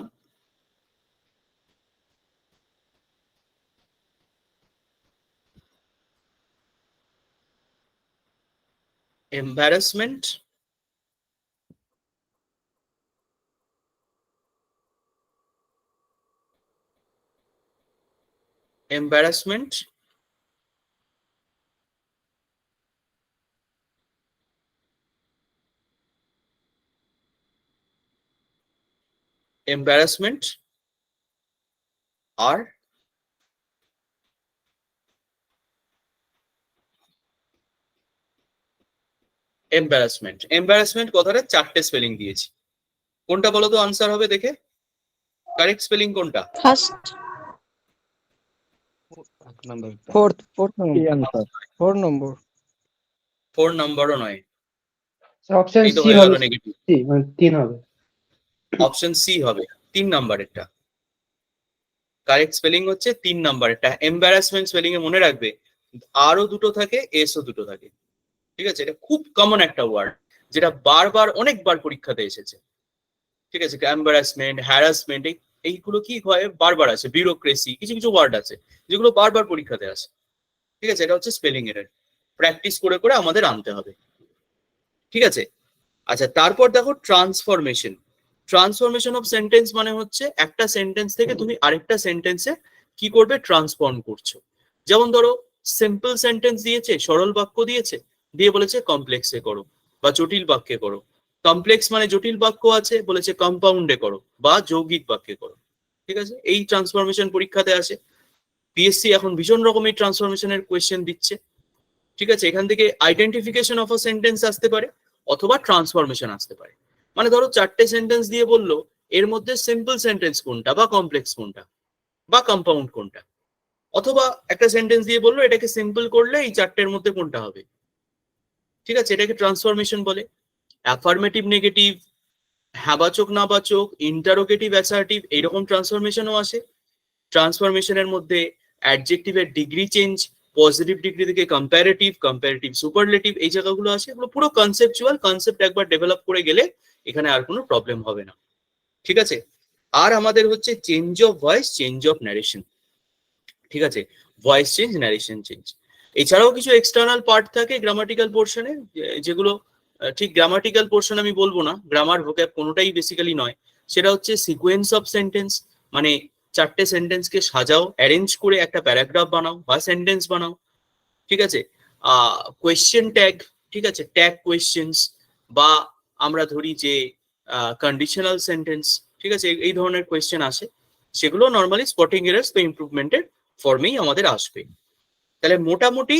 এম্বারাসমেন্ট, এম্বারাসমেন্ট, এম্বারাসমেন্ট আর এম্বারাসমেন্ট। এম্বারাসমেন্ট কথাটা 4টে স্পেলিং দিয়েছি, কোনটা বলো তো আনসার হবে দেখে? কারেক্ট স্পেলিং কোনটা? ফার্স্ট, এক নম্বর ফোর্থ কি আনসার? নম্বর। 4 নম্বরও নয়, অপশন এই তো সি হয়ে গেল হবে, নেগেটিভ। সি মানে 3 হবে। অপশন সি হবে 3 নাম্বারেরটা। কারেক্ট স্পেলিং হচ্ছে 3 নাম্বারেরটা। এম্বারাসমেন্ট স্পেলিং এ মনে রাখবে আরও দুটো থাকে, এসও দুটো থাকে, ঠিক আছে? এটা খুব কমন একটা ওয়ার্ড, যেটা বারবার অনেকবার পরীক্ষাতে এসেছে, ঠিক আছে? এম্বারাসমেন্ট, হ্যারাসমেন্ট, এইগুলো কি হয় বারবার আসে। বিউরোক্রেসি, কিছু কিছু ওয়ার্ড আছে যেগুলো বারবার পরীক্ষাতে আসে, ঠিক আছে? এটা হচ্ছে স্পেলিং এরর, প্র্যাকটিস করে করে আমাদের আনতে হবে, ঠিক আছে? আচ্ছা, তারপর দেখো ট্রান্সফরমেশন। ট্রান্সফরমেশন অফ সেন্টেন্স মানে হচ্ছে একটা সেন্টেন্স থেকে তুমি আরেকটা সেন্টেন্সে কি করবে, ট্রান্সফর্ম করছো। যেমন ধরো সিম্পল সেন্টেন্স দিয়েছে, সরল বাক্য দিয়েছে, দিয়ে বলেছে কমপ্লেক্সে করো বা জটিল বাক্যে করো। কমপ্লেক্স মানে জটিল বাক্য আছে, বলেছে কম্পাউন্ডে করো বা যৌগিক বাক্যে করো, ঠিক আছে? এই ট্রান্সফরমেশন পরীক্ষাতে আসে। পিএসসি এখন ভীষণ রকমের ট্রান্সফরমেশনের কোয়েশ্চেন দিচ্ছে, ঠিক আছে? এখান থেকে আইডেন্টিফিকেশন অফ আ সেন্টেন্স আসতে পারে অথবা ট্রান্সফরমেশন আসতে পারে। মানে ধরো 4টে সেন্টেন্স দিয়ে বললো এর মধ্যে সিম্পল সেন্টেন্স কোনটা বা কমপ্লেক্স কোনটা বা কম্পাউন্ড কোনটা, অথবা একটা সেন্টেন্স দিয়ে বললো এটাকে সিম্পল করলে এই 4টের মধ্যে কোনটা হবে, ঠিক আছে? এটাকে ট্রান্সফরমেশন বলে। অ্যাফার্মেটিভ নেগেটিভ, হ্যাবাচক নাবাচক, ইন্টারোগেটিভ অ্যাসার্টিভ, এইরকম ট্রান্সফরমেশনও আসে। ট্রান্সফরমেশনের মধ্যে অ্যাডজেক্টিভের ডিগ্রি চেঞ্জ, পজিটিভ ডিগ্রি থেকে কম্পারেটিভ, কম্পারেটিভ সুপারলেটিভ, এই জায়গাগুলো আসে। এগুলো পুরো কনসেপচুয়াল, কনসেপ্ট একবার ডেভেলপ করে গেলে এখানে আর কোনো প্রবলেম হবে না, ঠিক আছে? আর আমাদের হচ্ছে change of voice, change of narration, ঠিক আছে? Voice change, narration change. এছাড়াও কিছু এক্সটার্নাল পার্ট থাকে গ্রামাটিক্যাল পোর্শনে, যেগুলো ঠিক গ্রামাটিক্যাল পোর্শন আমি বলবো না, গ্রামার ভোক্যাব কোনোটাই বেসিক্যালি নয়। সেটা হচ্ছে সিকোয়েন্স অফ সেন্টেন্স, মানে 4টে সেন্টেন্সকে সাজাও, অ্যারেঞ্জ করে একটা প্যারাগ্রাফ বানাও বা সেন্টেন্স বানাও, ঠিক আছে? কোয়েশ্চেন ট্যাগ, ঠিক আছে? ট্যাগ কোয়েশ্চেন্স, বা আমরা ধরি যে কন্ডিশনাল সেন্টেন্স, ঠিক আছে? এই ধরনের কোয়েশ্চেন আসে, সেগুলো নর্মালি স্পটিং এরার্স বা ইমপ্রুভমেন্টের ফর্মেই আমাদের আসবে। তাহলে মোটামুটি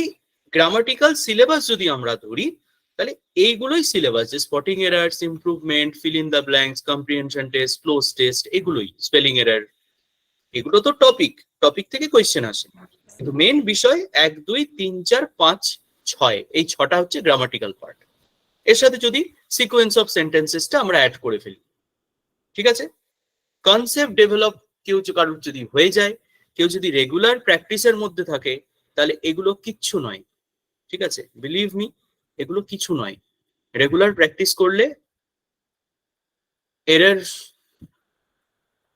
গ্রামাটিক্যাল সিলেবাস যদি আমরা ধরি, তাহলে এইগুলোই সিলেবাস, যে spotting errors, improvement, fill in the blanks, comprehension test, cloze test, এগুলোই স্পেলিং এরার, এগুলো তো টপিক, টপিক থেকে কোয়েশ্চেন আসে। কিন্তু মেন বিষয় 1, 2, 3, 4, 5, 6, এই 6টা হচ্ছে গ্রামাটিক্যাল পার্ট। এর সাথে যদি সিকোয়েন্স অফ সেন্টেন্সেসটা আমরা অ্যাড করে ফেলি, ঠিক আছে? কনসেপ্ট ডেভেলপ কেউ কারোর যদি হয়ে যায়, কেউ যদি রেগুলার প্র্যাকটিসের মধ্যে থাকে, তাহলে এগুলো কিচ্ছু নয়, ঠিক আছে? বিলিভ মি, এগুলো কিছু নয়। রেগুলার প্র্যাকটিস করলে এরর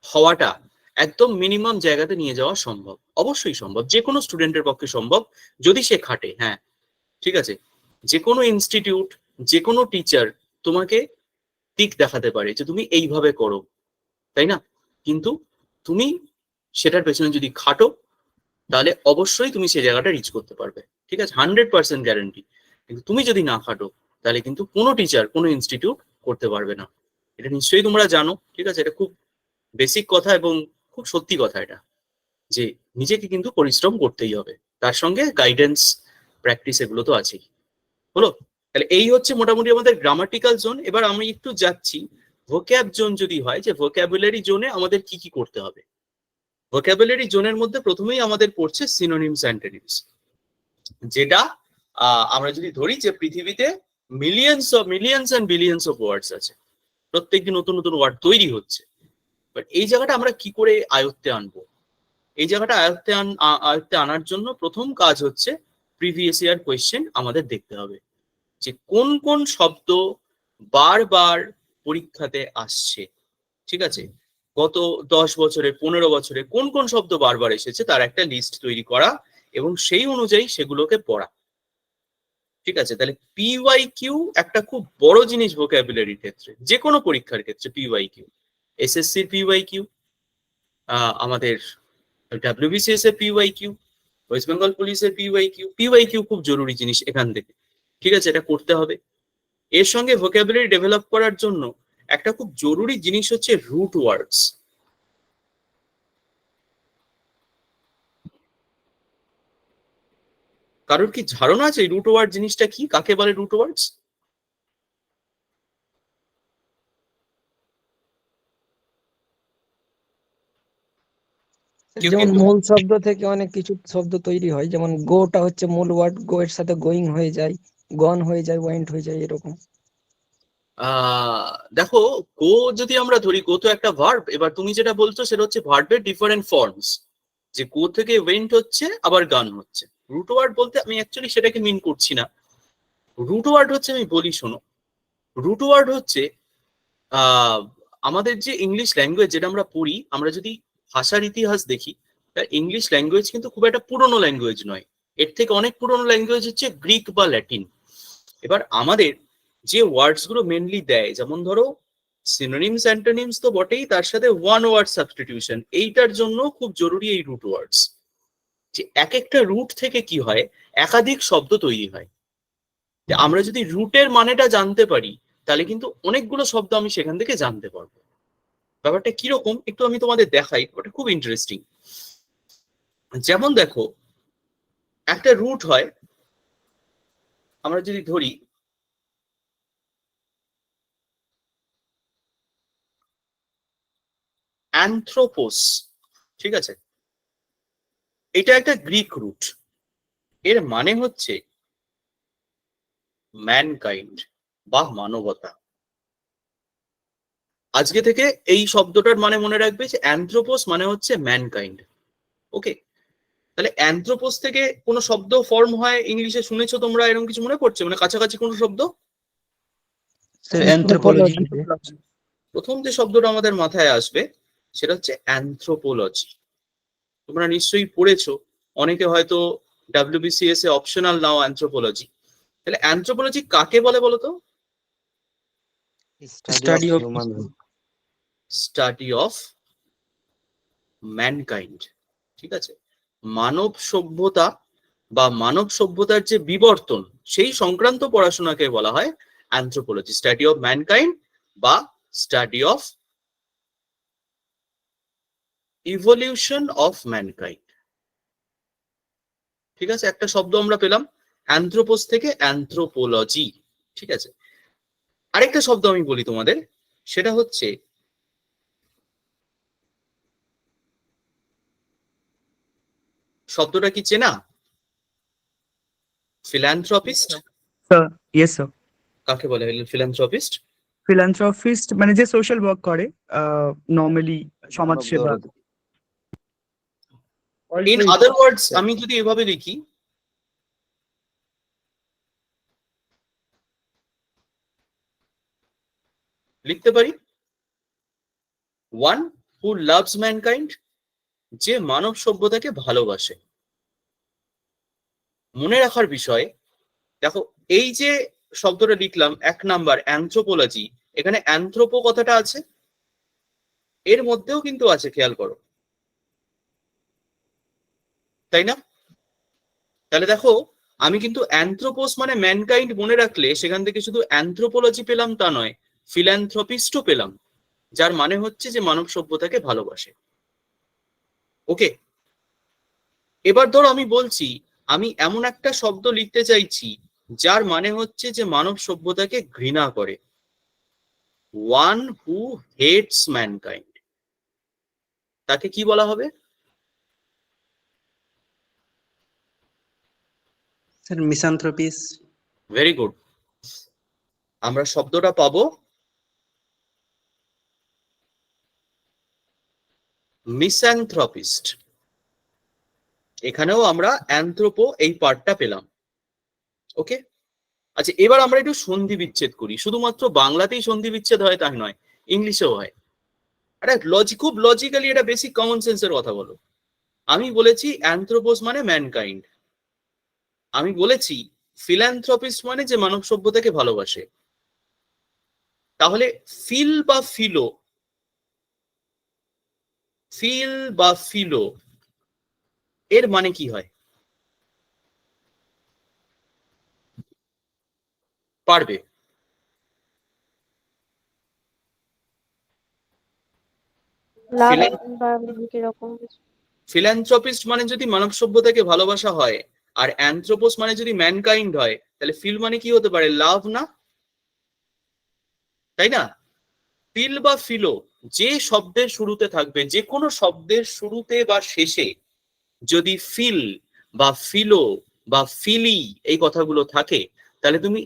হওয়াটা একদম মিনিমাম জায়গাতে নিয়ে যাওয়া সম্ভব, অবশ্যই সম্ভব, যে কোনো স্টুডেন্টের পক্ষে সম্ভব যদি সে খাটে। হ্যাঁ, ঠিক আছে? যে কোনো ইনস্টিটিউট, যে কোনো টিচার তোমাকে দিক দেখাতে পারে যে তুমি এইভাবে করো, তাই না? কিন্তু তুমি সেটার পেছনে যদি খাটো, তাহলে অবশ্যই তুমি সেই জায়গাটা রিচ করতে পারবে, ঠিক আছে? 100% গ্যারান্টি। কিন্তু তুমি যদি না খাটো, তাহলে কিন্তু কোনো টিচার, কোনো ইনস্টিটিউট করতে পারবে না। এটা নিশ্চয়ই তোমরা জানো, ঠিক আছে? এটা খুব বেসিক কথা এবং খুব সত্যি কথা এটা, যে নিজেকে কিন্তু পরিশ্রম করতেই হবে, তার সঙ্গে গাইডেন্স, প্র্যাকটিস, এগুলো তো আছেই। হলো? তাহলে এই হচ্ছে মোটামুটি আমাদের গ্রামাটিক্যাল জোন। এবার আমি একটু যাচ্ছি ভোক্যাব জোন যদি হয়, যে ভোক্যাবুলারি জোনে আমাদের কি কি করতে হবে। ভোক্যাবুলারি জোনের মধ্যে প্রথমেই আমাদের পড়ছে সিনোনিমস অ্যান্টোনিমস, যেটা আমরা যদি ধরি যে পৃথিবীতে millions and billions of words আছে, প্রত্যেকদিন নতুন নতুন ওয়ার্ড তৈরি হচ্ছে। বাট এই জায়গাটা আমরা কি করে আয়ত্তে আনবো? এই জায়গাটা আয়ত্তে আনার জন্য প্রথম কাজ হচ্ছে প্রিভিয়াস ইয়ার কোয়েশ্চেন আমাদের দেখতে হবে, যে কোন কোন শব্দ বারবার পরীক্ষাতে আসছে, ঠিক আছে? গত 10 বছরে, 15 বছরে কোন কোন শব্দ বারবার এসেছে তার একটা লিস্ট তৈরি করা এবং সেই অনুযায়ী সেগুলোকে পড়া, ঠিক আছে? তাহলে পিওয়াইকিউ একটা খুব বড় জিনিস ভোক্যাবুলারির ক্ষেত্রে, যে কোনো পরীক্ষার ক্ষেত্রে। পিওয়াইকিউ, এসএসসির পিওয়াইকিউ, আমাদের ডাব্লিউবিসিএস এর পিওয়াইকিউ, ওয়েস্ট বেঙ্গল পুলিশের পিওয়াইকিউ খুব জরুরি জিনিস এখান থেকে, ঠিক আছে, এটা করতে হবে। এর সঙ্গে ভোকাবুলারি ডেভেলপ করার জন্য একটা খুব জরুরি জিনিস হচ্ছে রুট ওয়ার্ডস। কারোর কি ধারণা আছে রুট ওয়ার্ড জিনিসটা কি, কাকে বলে রুট ওয়ার্ডস? কেউ যেমন কেউ মূল শব্দ থেকে অনেক কিছু শব্দ তৈরি হয়, যেমন গোটা হচ্ছে মূল ওয়ার্ড, গো এর সাথে গোয়িং হয়ে যায়, গন হয়ে যায়, ওয়েন্ট হয়ে যায়, এরকম। দেখো, গো যদি আমরা ধরি, গো তো একটা ভার্ব। এবার তুমি যেটা বলছো সেটা হচ্ছে ভার্বের ডিফারেন্ট ফর্মস, যে গো থেকে ওয়েন্ট হচ্ছে আবার গান হচ্ছে। রুট ওয়ার্ড বলতে আমি অ্যাকচুয়ালি সেটাকে মিন করছি না। রুট ওয়ার্ড হচ্ছে, আমি বলি শোনো, রুট ওয়ার্ড হচ্ছে আমাদের যে ইংলিশ ল্যাঙ্গুয়েজ যেটা আমরা পড়ি, আমরা যদি ভাষার ইতিহাস দেখি, ইংলিশ ল্যাঙ্গুয়েজ কিন্তু খুব একটা পুরনো ল্যাঙ্গুয়েজ নয়। এর থেকে অনেক পুরনো ল্যাঙ্গুয়েজ হচ্ছে গ্রিক বা ল্যাটিন। এবার আমাদের যে ওয়ার্ডস গুলো মেনলি দেয়, যেমন ধরো সিনোনিমস অ্যান্টোনিমস তো বটেই, তার সাথে ওয়ান ওয়ার্ড সাবস্টিটিউশন, এইটার জন্য খুব জরুরি এই রুট ওয়ার্ডস। যে এক একটা রুট থেকে কি হয়, একাধিক শব্দ তৈরি হয়। আমরা যদি রুটের মানেটা জানতে পারি, তাহলে কিন্তু অনেকগুলো শব্দ আমি সেখান থেকে জানতে পারবো। ব্যাপারটা কিরকম একটু আমি তোমাদের দেখাই, ওটা খুব ইন্টারেস্টিং। যেমন দেখো, একটা রুট হয়, আমরা যদি ধরি অ্যানথ্রোপোস, ঠিক আছে, এটা একটা গ্রিক রুট। এর মানে হচ্ছে ম্যানকাইন্ড বা মানবতা। আজকে থেকে এই শব্দটার মানে মনে রাখবে যে অ্যানথ্রোপোস মানে হচ্ছে ম্যানকাইন্ড। ওকে, তাহলে অ্যানথ্রোপোস থেকে কোনো শব্দ ফর্ম হয় ইংলিশে, শুনেছো তোমরা এরকম কিছু মনে পড়ছে, মানে কাছাকাছি কোনো শব্দ? অ্যানথ্রোপোলজি। প্রথম যে শব্দটা আমাদের মাথায় আসবে সেটা হচ্ছে অ্যানথ্রোপোলজি। তোমরা নিশ্চয়ই পড়েছো, অনেকে হয়তো ডাব্লিউবিসিএস এ অপশনাল নাও অ্যানথ্রোপোলজি। তাহলে অ্যানথ্রোপোলজি কাকে বলে বলো তো? Study of human being. Study of mankind, ঠিক আছে, মানব সভ্যতা বা মানব সভ্যতার যে বিবর্তন, সেই সংক্রান্ত পড়াশোনাকে বলা হয় অ্যানথ্রোপোলজি, স্টাডি অফ ম্যানকাইন্ড বা study of evolution of mankind. ঠিক আছে, একটা শব্দ আমরা পেলাম অ্যানথ্রোপোস থেকে, অ্যানথ্রোপোলজি। ঠিক আছে, আরেকটা শব্দ আমি বলি তোমাদের, সেটা হচ্ছে শব্দটা কি চেনা? ফিল্যান্থ্রপিস্ট। Sir, yes sir. কাকে বলে ফিল্যান্থ্রপিস্ট? ফিলান্থ্রপিস্ট মানে যে সোশ্যাল ওয়ার্ক করে, নর্মালি সমাজ সেবা। ইন আদার ওয়ার্ডস আমি যদি এভাবে লিখি, লিখতে পারি ওয়ান হু লাভস ম্যানকাইন্ড, যে মানব সভ্যতাকে ভালোবাসে। মনে রাখার বিষয়, দেখো এই যে শব্দটা লিখলাম 1 নাম্বার অ্যানথ্রোপোলজি, এখানে অ্যানথ্রোপো কথাটা আছে, এর মধ্যেও কিন্তু আছে, খেয়াল করো, তাই না? তাহলে দেখো, আমি কিন্তু অ্যানথ্রোপোস মানে ম্যানকাইন্ড মনে রাখলে সেখান থেকে শুধু অ্যানথ্রোপোলজি পেলাম তা নয়, ফিল্যান্থ্রপিস্টও পেলাম, যার মানে হচ্ছে যে মানব সভ্যতাকে ভালোবাসে। ওকে, এবার ধরো আমি বলছি আমি এমন একটা শব্দ লিখতে চাইছি যার মানে হচ্ছে যে মানব সভ্যতাকে ঘৃণা করে, ওয়ান হু হেটস ম্যানকাইন্ড, তাকে কি বলা হবে? স্যার মিসানথ্রপিস। ভেরি গুড, আমরা শব্দটা পাবো মিস্যানথ্রপিস্ট। এখানেও আমরা অ্যানথ্রোপো এই পার্টটা পেলাম। ওকে, আচ্ছা এবার আমরা একটু সন্ধি বিচ্ছেদ করি। শুধুমাত্র বাংলাতেই সন্ধি বিচ্ছেদ হয় তাই নয়, ইংলিশেও হয়। এটা খুব লজিক্যালি, এটা বেসিক কমন সেন্সের কথা বলো। আমি বলেছি অ্যানথ্রোপোস মানে ম্যানকাইন্ড, আমি বলেছি ফিল্যান্থ্রপিস্ট মানে যে মানব সভ্যতাকে ভালোবাসে। তাহলে ফিল বা ফিলো এর মানে কি হয়? পারবে? লাভ Philan- বা কিরকম কিছু। ফিলান্থ্রপিস্ট মানে যদি মানব সভ্যতাকে ভালোবাসা হয়, আর অ্যানথ্রোপোস মানে যদি ম্যানকাইন্ড হয়, তাহলে ফিল মানে কি হতে পারে? লাভ না? তাই না? ফিল বা ফিলো যে শব্দের শুরুতে থাকবে, যে কোনো শব্দের শুরুতে বা শেষে যদি ফিল বা ফিলো বা ফিলি এই কথাগুলো থাকে, তাহলে তুমি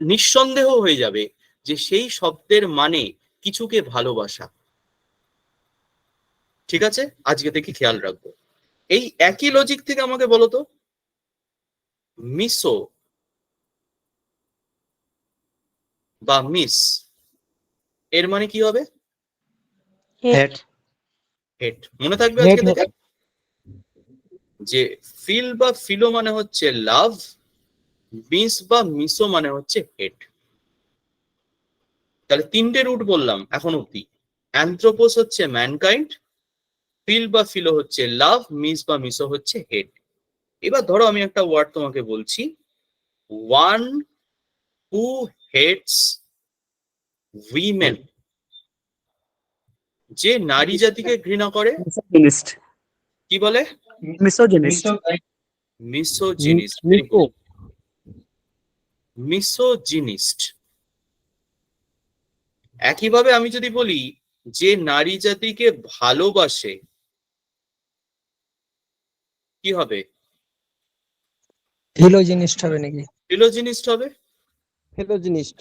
নিঃসন্দেহ হয়ে যাবে যে সেই শব্দের মানে কিছুকে ভালোবাসা। ঠিক আছে, আজকে থেকে খেয়াল রাখবো। এই একই লজিক থেকে আমাকে বলো তো, মিসো বা মিস এর মানে কি হবে? হেট। হেট। মনে থাকবে আজকে থেকে যে ফিল বা ফিলো মানে হচ্ছে লাভ, মিস বা মিসো মানে হচ্ছে হেট। তাহলে তিনটে রুট বললাম এখন অব্দি। অ্যানথ্রোপোস হচ্ছে ম্যানকাইন্ড, ফিল বা ফিলো হচ্ছে লাভ, মিস বা মিসো হচ্ছে হেট। এবার ধরো আমি একটা ওয়ার্ড তোমাকে বলছি, ওয়ান হু হেটস উইমেন। যে নারী জাতিকে ঘৃণা করে, মিসোজিনিস্ট। কি বলে? মিসোজিনিস্ট। মিসোজিনিস্ট। মিসোজিনিস্ট। একইভাবে আমি যদি বলি যে নারী জাতিকে ভালোবাসে, কি হবে? ফিলোজিনিস্ট হবে নাকি? ফিলোজিনিস্ট হবে। ফিলোজিনিস্ট।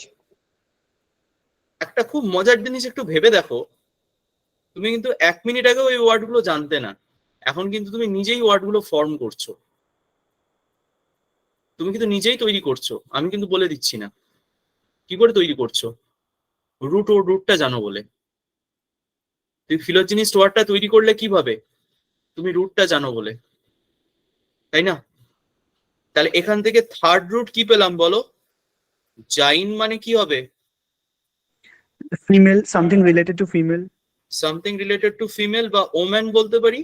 একটা খুব মজার জিনিস একটু ভেবে দেখো, তুমি কিন্তু 1 মিনিট আগেও এই ওয়ার্ডগুলো জানতে না, এখন কিন্তু তুমি নিজেই ওয়ার্ডগুলো ফর্ম করছো, তুমি কিন্তু নিজেই তৈরি করছো, আমি কিন্তু বলে দিচ্ছি না কি করে তৈরি করছো। রুটটা জানো বলে। তুমি ফিলোজিনিস্ট ওয়ার্ডটা তৈরি করলে কিভাবে? তুমি রুটটা জানো বলে, তাই না? তাহলে এখান থেকে থার্ড রুট কি পেলাম বলো? জাইন মানে কি হবে? Female, something related to female. Something related to female বা ওম্যান বলতে পারি।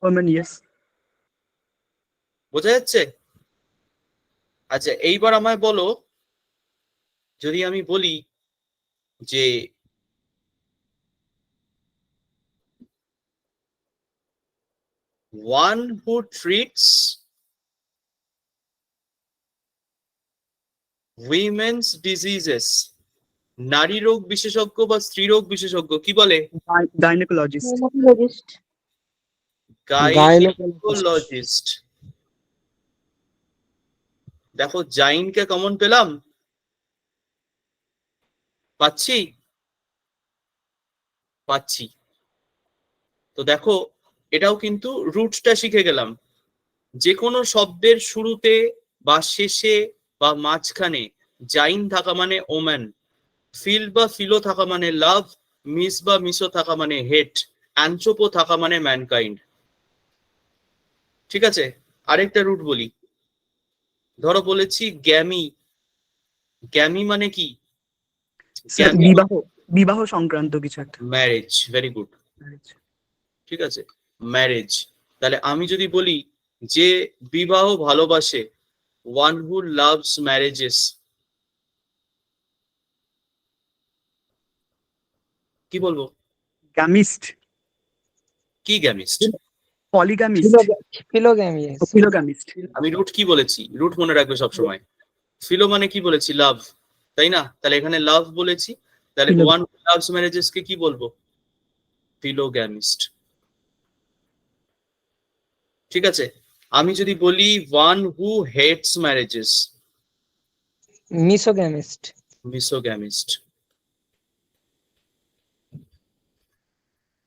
Women, yes. বোঝা যাচ্ছে? আচ্ছা এইবার আমায় বলো, যদি আমি বলি যে one who treats women's diseases, নারী রোগ বিশেষজ্ঞ বা স্ত্রী রোগ বিশেষজ্ঞ, কি বলে? গাইনোকোলজিস্ট। গাইনোকোলজিস্ট। গাইনোকোলজিস্ট। দেখো জাইনকে কমন পেলাম, পাচ্ছি। তো দেখো এটাও কিন্তু রুটসটা শিখে গেলাম। যে কোনো শব্দের শুরুতে বা শেষে বা মাঝখানে জাইন থাকা মানে ওম্যান, ফিল বা ফিলো থাকা মানে লাভ, মিস বা মিসো থাকা মানে হেট, অ্যানথ্রোপো থাকা মানে ম্যানকাইন্ড। ঠিক আছে, আরেকটা রুট বলি। ধরো বলেছি গ্যামি। গ্যামি মানে কি? স্যার গ্যামি বিবাহ, বিবাহ সংক্রান্ত কিছু একটা। ম্যারেজ। Very good. ঠিক আছে, ম্যারেজ। তাহলে আমি যদি বলি যে বিবাহ ভালোবাসে, ওয়ান হু লাভস ম্যারেজেস, কি বলবো? গ্যামিস্ট। কি গ্যামিস্ট? পলিগ্যামিস্ট। ফিলোগ্যামি। ফিলোগ্যামিস্ট। আমি রুট কি বলেছি? রুট মনে রাখবে সবসময়। ফিলো মানে কি বলেছি? লাভ, তাই না? তাহলে এখানে লাভ বলেছি, তাহলে ওয়ান হু লাভস ম্যারেজেস কে কি বলবো? ফিলোগ্যামিস্ট। ঠিক আছে, আমি যদি বলি one who hates marriages, misogamist. Misogamist.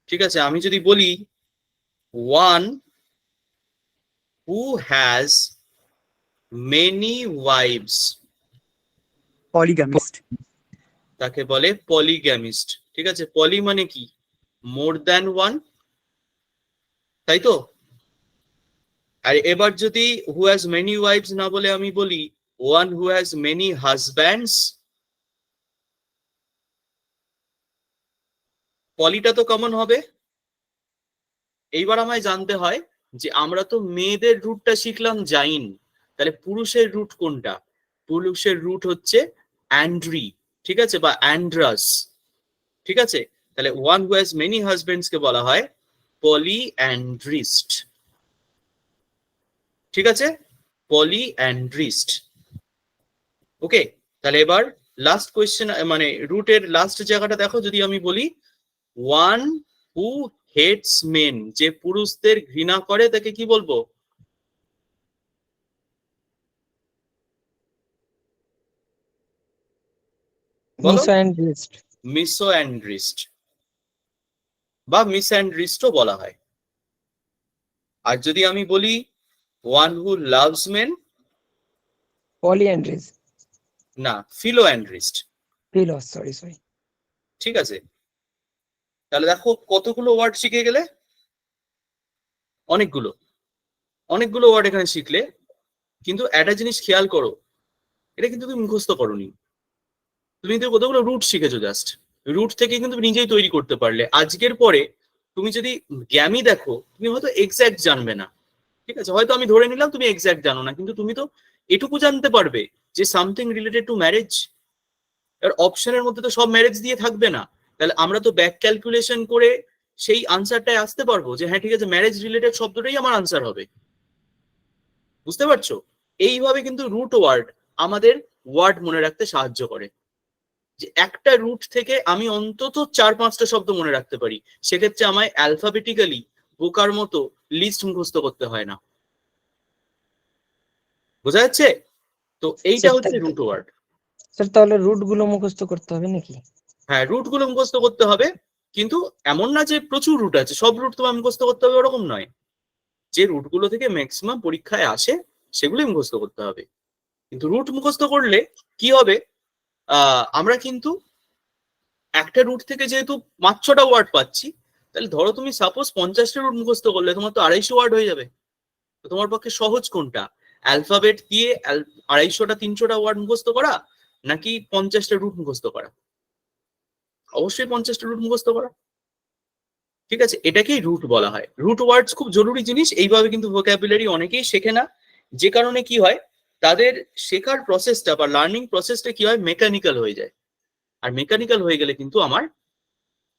ঠিক আছে, আমি যদি বলি one who has many wives, polygamist. তাকে বলে পলিগ্যামিস্ট। ঠিক আছে, পলি মানে কি? মোর দ্যান ওয়ান, তাই তো? আর এবার যদি হু হ্যাজ মেনি ওয়াইভস না বলে আমি বলি one who has many husbands, পলিটা তো কমন হবে। এইবার আমায় জানতে হয় যে আমরা তো মেয়েদের রুটটা শিখলাম জাইন, তাহলে পুরুষের রুট কোনটা? পুরুষের রুট হচ্ছে অ্যান্ড্রি, ঠিক আছে, বা অ্যান্ড্রাস, ঠিক আছে। তাহলে one who has many husbands কে বলা হয় পলিঅ্যান্ড্রিস্ট, ঠিক আছে, পলিঅ্যান্ড্রিস্ট। ওকে, তাহলে এবার লাস্ট কোয়েশ্চেন, মানে রুটের লাস্ট জায়গাটা দেখো, যদি আমি বলি ওয়ান হু হেটস মেন, যে পুরুষদের ঘৃণা করে তাকে কি বলবো? বলো। মিসঅ্যান্ড্রিস্ট। মিসোঅ্যান্ড্রিস্ট বা মিসঅ্যান্ড্রিস্টও বলা হয়। আর যদি আমি বলি ওয়ান হু লাভস মেন, পলিঅ্যান্ড্রিস্ট। না, ফিলোঅ্যান্ড্রিস্ট, সরি সরি। ঠিক আছে। তাহলে দেখো কতগুলো ওয়ার্ড শিখে গেলে, অনেকগুলো অনেকগুলো ওয়ার্ড এখানে শিখলে। কিন্তু একটা জিনিস খেয়াল করো, এটা কিন্তু তুমি মুখস্থ করোনি, তুমি কিন্তু কতগুলো রুট শিখেছো, জাস্ট রুট থেকে কিন্তু নিজেই তৈরি করতে পারলে। আজকের পরে তুমি যদি জ্ঞানী দেখো, তুমি হয়তো এক্স্যাক্ট জানবে না, ঠিক আছে, হয়তো আমি ধরে নিলাম তুমি এক্স্যাক্ট জানো না, কিন্তু তুমি তো এটুকু জানতে পারবে যে সামথিং রিলেটেড টু ম্যারেজ। আর অপশনের মধ্যে তো সব ম্যারেজ দিয়ে থাকবে না, তাহলে আমরা তো ব্যাক ক্যালকুলেশন করে সেই আনসারটায় আসতে পারবো যে হ্যাঁ ঠিক আছে, ম্যারেজ রিলেটেড শব্দটাই আমার আনসার হবে। বুঝতে পারছো? এইভাবে কিন্তু রুট ওয়ার্ড আমাদের ওয়ার্ড মনে রাখতে সাহায্য করে, যে একটা রুট থেকে আমি অন্তত 4-5টা শব্দ মনে রাখতে পারি। সেক্ষেত্রে আমায় অ্যালফাবেটিক্যালি বোকার মতো লিস্ট মুখস্থ করতে হয় না। বোঝা যাচ্ছে? তো এইটা হচ্ছে রুট ওয়ার্ড। স্যার তাহলে রুট গুলো মুখস্থ করতে হবে নাকি? হ্যাঁ, রুট গুলো মুখস্থ করতে হবে, কিন্তু এমন না যে প্রচুর রুট আছে, সব রুট তোমার মুখস্থ করতে হবে ওরকম নয়। যে রুট গুলো থেকে ম্যাক্সিমাম পরীক্ষায় আসে সেগুলোই মুখস্থ করতে হবে। কিন্তু রুট মুখস্থ করলে কি হবে, আমরা কিন্তু একটা রুট থেকে যেহেতু 5-6টা ওয়ার্ড পাচ্ছি, তাহলে ধরো তুমি সাপোজ 50টা রুট মুখস্থ করলে তোমার তো 250 ওয়ার্ড হয়ে যাবে। তো তোমার পক্ষে সহজ কোনটা? অ্যালফাবেট দিয়ে 250টা 300টা ওয়ার্ড মুখস্থ করা, নাকি 50টা রুট মুখস্থ করা? অবশ্যই 50টা রুট মুখস্থ করা, ঠিক আছে। এটাকেই রুট বলা হয়। রুট ওয়ার্ডস খুব জরুরি জিনিস। এইভাবে কিন্তু ভোকাবুলারি অনেকেই শেখে না, যে কারণে কি হয়, তাদের শেখার প্রসেসটা বা লার্নিং প্রসেসটা কি হয়, মেকানিক্যাল হয়ে যায়। আর মেকানিক্যাল হয়ে গেলে কিন্তু আমার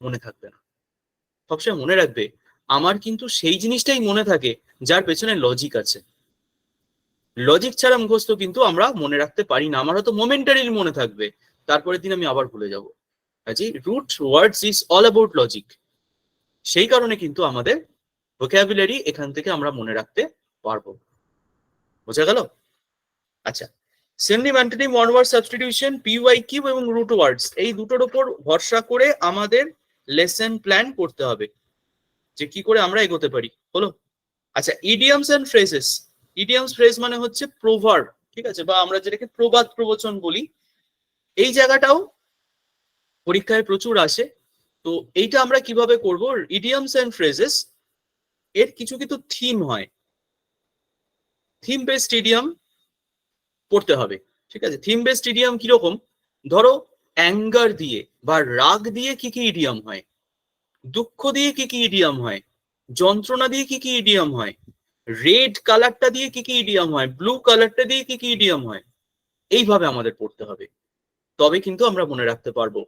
মনে থাকবে না। সবসময় মনে রাখবে, আমার কিন্তু সেই জিনিসটাই মনে থাকে যার পেছনে লজিক আছে। লজিক ছাড়া মুখস্থ কিন্তু আমরা মনে রাখতে পারি না। আমার হয়তো মোমেন্টারি মনে থাকবে, তারপরের দিন আমি আবার ভুলে যাবো। কাজেই root words is all about logic. সেই কারণে কিন্তু আমাদের ভোকাবুলারি এখান থেকে আমরা মনে রাখতে পারবো। বোঝা গেল? আচ্ছা, synonym, antonym, one word substitution, PYQ এবং রুট ওয়ার্ডস, এই দুটোর উপর ভরসা করে আমাদের লেসন প্ল্যান করতে হবে যে কি করে আমরা এগোতে পারি। হলো? আচ্ছা, idioms and phrases. Idioms phrase মানে হচ্ছে প্রোভার্ব, ঠিক আছে, বা আমরা যেটাকে প্রবাদ প্রবচন বলি। এই জায়গাটাও পরীক্ষায় প্রচুর আসে। তো এইটা আমরা কিভাবে করব? ইডিয়ামস এন্ড ফ্রেজেস এর কিছু কিছু থিম হয়, থিম বেসড ইডিয়াম পড়তে হবে, ঠিক আছে। থিম বেসড ইডিয়াম কিরকম? ধরো অ্যাঙ্গার দিয়ে বা রাগ দিয়ে কি কি ইডিয়াম হয়, দুঃখ দিয়ে কি কি ইডিয়াম হয়, যন্ত্রণা দিয়ে কি কি ইডিয়াম হয়, রেড কালারটা দিয়ে কি কি ইডিয়াম হয়, ব্লু কালারটা দিয়ে কি কি ইডিয়াম হয়। এইভাবে আমাদের পড়তে হবে, তবে কিন্তু আমরা মনে রাখতে পারবো।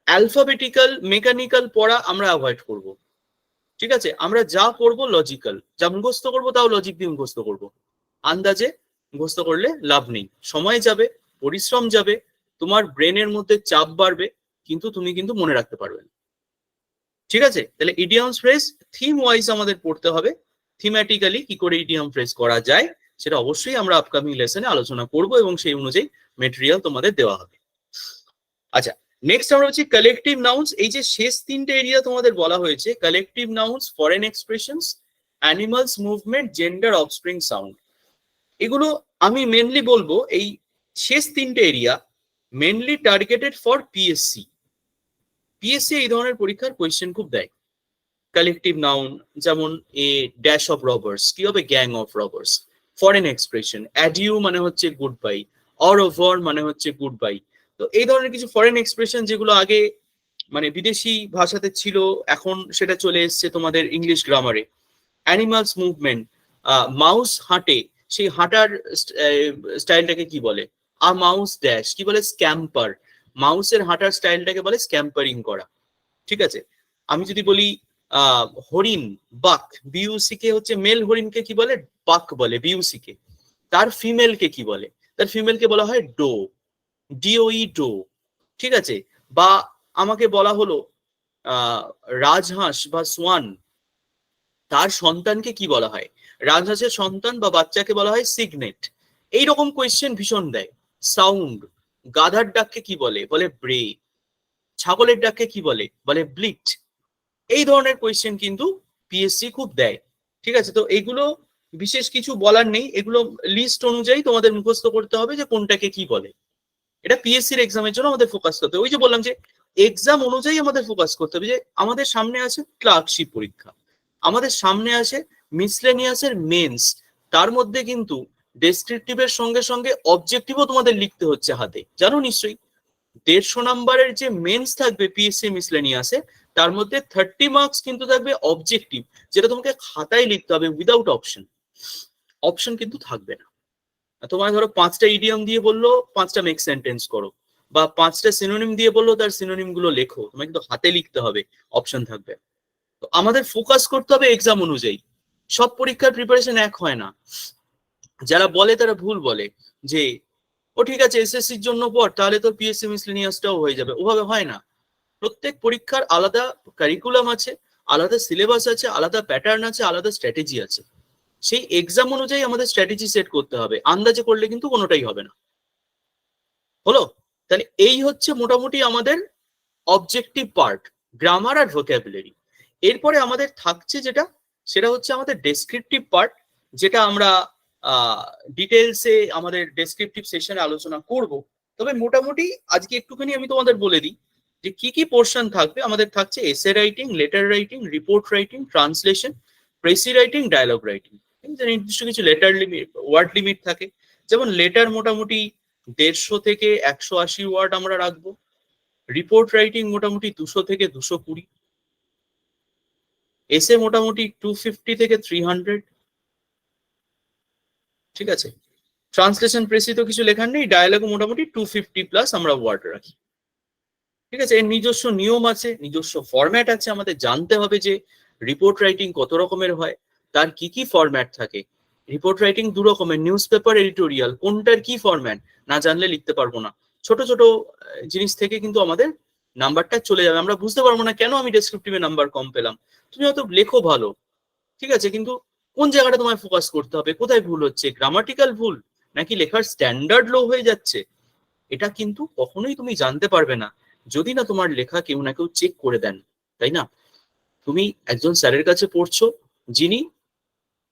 অ্যালফাবেটিক্যাল মেকানিক্যাল পড়া আমরা অ্যাভয়েড করব, ঠিক আছে। আমরা যা পড়বো লজিক্যাল, যা মুখস্থ করবো তাও লজিক দিয়ে মুখস্থ করবো। আন্দাজে মুখস্থ করলে লাভ নেই, সময় যাবে, পরিশ্রম যাবে, তোমার ব্রেনের মধ্যে চাপ বাড়বে, কিন্তু তুমি কিন্তু মনে রাখতে পারবে না, ঠিক আছে। তাহলে ইডিয়ামস ফ্রেজ থিম ওয়াইজ আমাদের পড়তে হবে। থিমেটিক্যালি কি করে ইডিয়াম ফ্রেজ করা যায় সেটা অবশ্যই আমরা আপকামিং লেসনে আলোচনা করব, এবং সেই অনুযায়ী মেটেরিয়াল তোমাদের দেওয়া হবে। আচ্ছা, নেক্সট আমরা হচ্ছে কালেকটিভ নাউন্স। এই যে শেষ 3টে এরিয়া তোমাদের বলা হয়েছে, collective nouns, foreign expressions, animals movement, gender, offspring sound, এগুলো আমি মেনলি বলবো এই শেষ 3টে area mainly targeted for PSC. PSC এই ধরনের পরীক্ষার কোয়েশ্চেন খুব দেয়। কালেকটিভ নাউন যেমন এ ড্যাশ অফ রবার্স, কি হবে? Gang of robbers. Foreign expression, adieu মানে হচ্ছে গুড বাই, অর ওভার মানে হচ্ছে গুড বাই। তো এই ধরনের কিছু ফরেন এক্সপ্রেশন যেগুলো আগে মানে বিদেশি ভাষাতে ছিল, এখন সেটা চলে এসছে তোমাদের ইংলিশ গ্রামারে। অ্যানিমালস মুভমেন্ট, মাউস হাঁটে, সেই হাঁটার স্টাইলটাকে কি বলে? আ মাউস ড্যাশ কি বলে? স্ক্যাম্পার। মাউসের হাঁটার স্টাইলটাকে বলে স্ক্যাম্পারিং করা। ঠিক আছে, আমি যদি বলি হরিণ, বাক, বিউসি কে হচ্ছে মেল হরিণকে কি বলে? বাক বলে বিউসি কে। তার ফিমেলকে কি বলে? তার ফিমেলকে বলা হয় ডো, ডিওই ডো। ঠিক আছে, বা আমাকে বলা হলো রাজহাঁস বা সোয়ান, তার সন্তানকে কি বলা হয়? রাজহাঁসের সন্তান বা বাচ্চাকে বলা হয় সিগনেট। এইরকম কোয়েশ্চেন ভীষণ দেয়। সাউন্ড, গাধার ডাককে কি বলে? বলে ব্রে। ছাগলের ডাককে কি বলে? বলে ব্লিট। এই ধরনের কোয়েশ্চেন কিন্তু পিএসসি খুব দেয়। ঠিক আছে, তো এইগুলো বিশেষ কিছু বলার নেই, এগুলো লিস্ট অনুযায়ী তোমাদের মুখস্থ করতে হবে যে কোনটাকে কি বলে। এটা পিএসসির এক্সামের জন্য আমাদের ফোকাস করতে হবে। ওই যে বললাম যে এক্সাম অনুযায়ী আমাদের ফোকাস করতে হবে, যে আমাদের সামনে আছে ক্লার্কশিপ পরীক্ষা, আমাদের সামনে আছে মিসলেনিয়াসের মেন্স, তার মধ্যে কিন্তু ডেসক্রিপটিভের সঙ্গে সঙ্গে অবজেক্টিভও তোমাদের লিখতে হচ্ছে হাতে, জানো নিশ্চয়ই। 150 নাম্বারের যে মেন্স থাকবে পিএসসি মিসলেনিয়াসে, তার মধ্যে 30 মার্কস কিন্তু থাকবে অবজেক্টিভ, যেটা তোমাকে খাতায় লিখতে হবে উইদাউট অপশন। অপশন কিন্তু থাকবে না। তোমার ধরো 5টা ইডিয়ম দিয়ে বললো 5টা মেক সেন্টেন্স করো, বা 5টা সিনোনিম দিয়ে বললো তার সিনোনিম গুলো লেখো, তোমাকে কিন্তু হাতে লিখতে হবে, অপশন থাকবে। তো আমাদের ফোকাস করতে হবে এক্সাম অনুযায়ী। সব পরীক্ষার প্রিপারেশন এক হয় না। যারা বলে তারা ভুল বলে যে ও ঠিক আছে এসএসসির জন্য পড়, তাহলে তোর পিএসসি মিসলেনিয়াসটাও হয়ে যাবে। ওভাবে হয় না। প্রত্যেক পরীক্ষার আলাদা কারিকুলাম আছে, আলাদা সিলেবাস আছে, আলাদা প্যাটার্ন আছে, আলাদা স্ট্র্যাটেজি আছে। সেই এক্সাম অনুযায়ী আমাদের স্ট্র্যাটেজি সেট করতে হবে, আন্দাজে করলে কিন্তু কোনোটাই হবে না। হলো? তাহলে এই হচ্ছে মোটামুটি আমাদের অবজেক্টিভ পার্ট, গ্রামার আর ভোকাবুলারি। এরপরে আমাদের থাকছে যেটা, সেটা হচ্ছে আমাদের ডেসক্রিপটিভ পার্ট, যেটা আমরা ডিটেলসে আমাদের ডেসক্রিপটিভ সেশনে আলোচনা করব। তবে মোটামুটি আজকে একটুখানি আমি তোমাদের বলে দিই যে কি কি পোর্শন থাকবে। আমাদের থাকছে essay writing, letter writing, report writing, translation, precis writing, dialogue writing. নির্দিষ্ট কিছু লেটার লিমিট, ওয়ার্ড লিমিট থাকে। যেমন লেটার মোটামুটি 150 থেকে 180 ওয়ার্ড আমরা রাখবো। রিপোর্ট রাইটিং মোটামুটি 200 থেকে 220, এসে মোটামুটি 250 থেকে 300। ঠিক আছে, ট্রান্সলেশন প্রেসি তো কিছু লেখার নেই, ডায়ালগও মোটামুটি 250 প্লাস আমরা ওয়ার্ড রাখি। ঠিক আছে, এর নিজস্ব নিয়ম আছে, নিজস্ব ফরম্যাট আছে। আমাদের জানতে হবে যে রিপোর্ট রাইটিং কত রকমের হয়, তার কি কি ফরম্যাট থাকে। রিপোর্ট রাইটিং 2 রকমের, নিউজ পেপার, এডিটোরিয়াল। কোনটার কি ফরম্যাট না জানলে লিখতে পারবো না। ছোট ছোট জিনিস থেকে কিন্তু আমাদের নাম্বারটা চলে যাবে, আমরা বুঝতে পারবো না কেন আমি ডেসক্রিপটিভে নাম্বার কম পেলাম। তুমি হয়তো লেখো ভালো, ঠিক আছে, কিন্তু কোন জায়গাটা তোমায় ফোকাস করতে হবে, কোথায় ভুল হচ্ছে, গ্রামাটিক্যাল ভুল নাকি লেখার স্ট্যান্ডার্ড লো হয়ে যাচ্ছে, এটা কিন্তু কখনোই তুমি জানতে পারবে না যদি না তোমার লেখা কেউ না কেউ চেক করে দেন, তাই না? তুমি একজন স্যারের কাছে পড়ছো, যিনি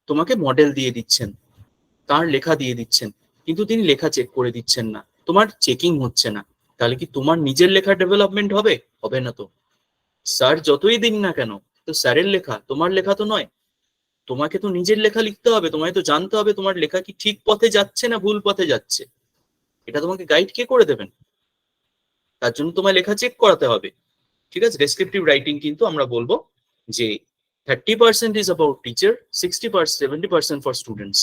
তোমাকে মডেল দিয়ে দিচ্ছেন, তার লেখা দিয়ে দিচ্ছেন, কিন্তু তিনি লেখা চেক করে দিচ্ছেন না, তোমার চেকিং হচ্ছে না, তাহলে কি তোমার নিজের লেখা ডেভেলপমেন্ট হবে? হবে না তো। স্যার যতই দিন না কেন, তো স্যারের লেখা, তোমার লেখা তো নয়। তোমাকে তো নিজের লেখা লিখতে হবে, তোমায় তো জানতে হবে তোমার লেখা কি ঠিক পথে যাচ্ছে না ভুল পথে যাচ্ছে। এটা তোমাকে গাইড কে করে দেবেন? তার জন্য তোমায় লেখা চেক করাতে হবে। ঠিক আছে, ডেসক্রিপটিভ রাইটিং কিন্তু আমরা বলবো যে 30% is about teacher, 70% for students.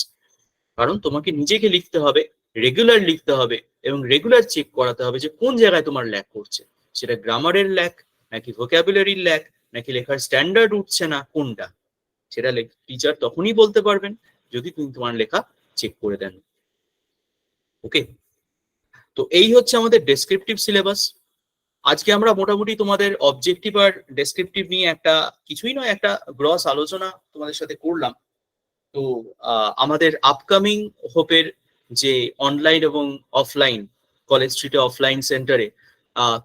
কারণ তোমাকে নিজেকে লিখতে হবে, রেগুলার লিখতে হবে, এবং রেগুলার চেক করাতে হবে যে কোন জায়গায় তোমার ল্যাক করছে, সেটা গ্রামারের ল্যাক নাকি ভোকাবুলারির ল্যাক নাকি লেখার স্ট্যান্ডার্ড উঠছে না, কোনটা, সেটা টিচার তখনই বলতে পারবেন যদি তুমি তোমার লেখা চেক করে দেন। ওকে, তো এই হচ্ছে আমাদের ডেসক্রিপটিভ সিলেবাস। আজকে আমরা মোটামুটি তোমাদের অবজেক্টিভ আর ডেসক্রিপটিভ নিয়ে একটা কিছুই নয় একটা গ্রস আলোচনা তোমাদের সাথে করলাম। তো আমাদের আপকামিং হোপের যে অনলাইন এবং অফলাইন কলেজ স্ট্রিটে অফলাইন সেন্টারে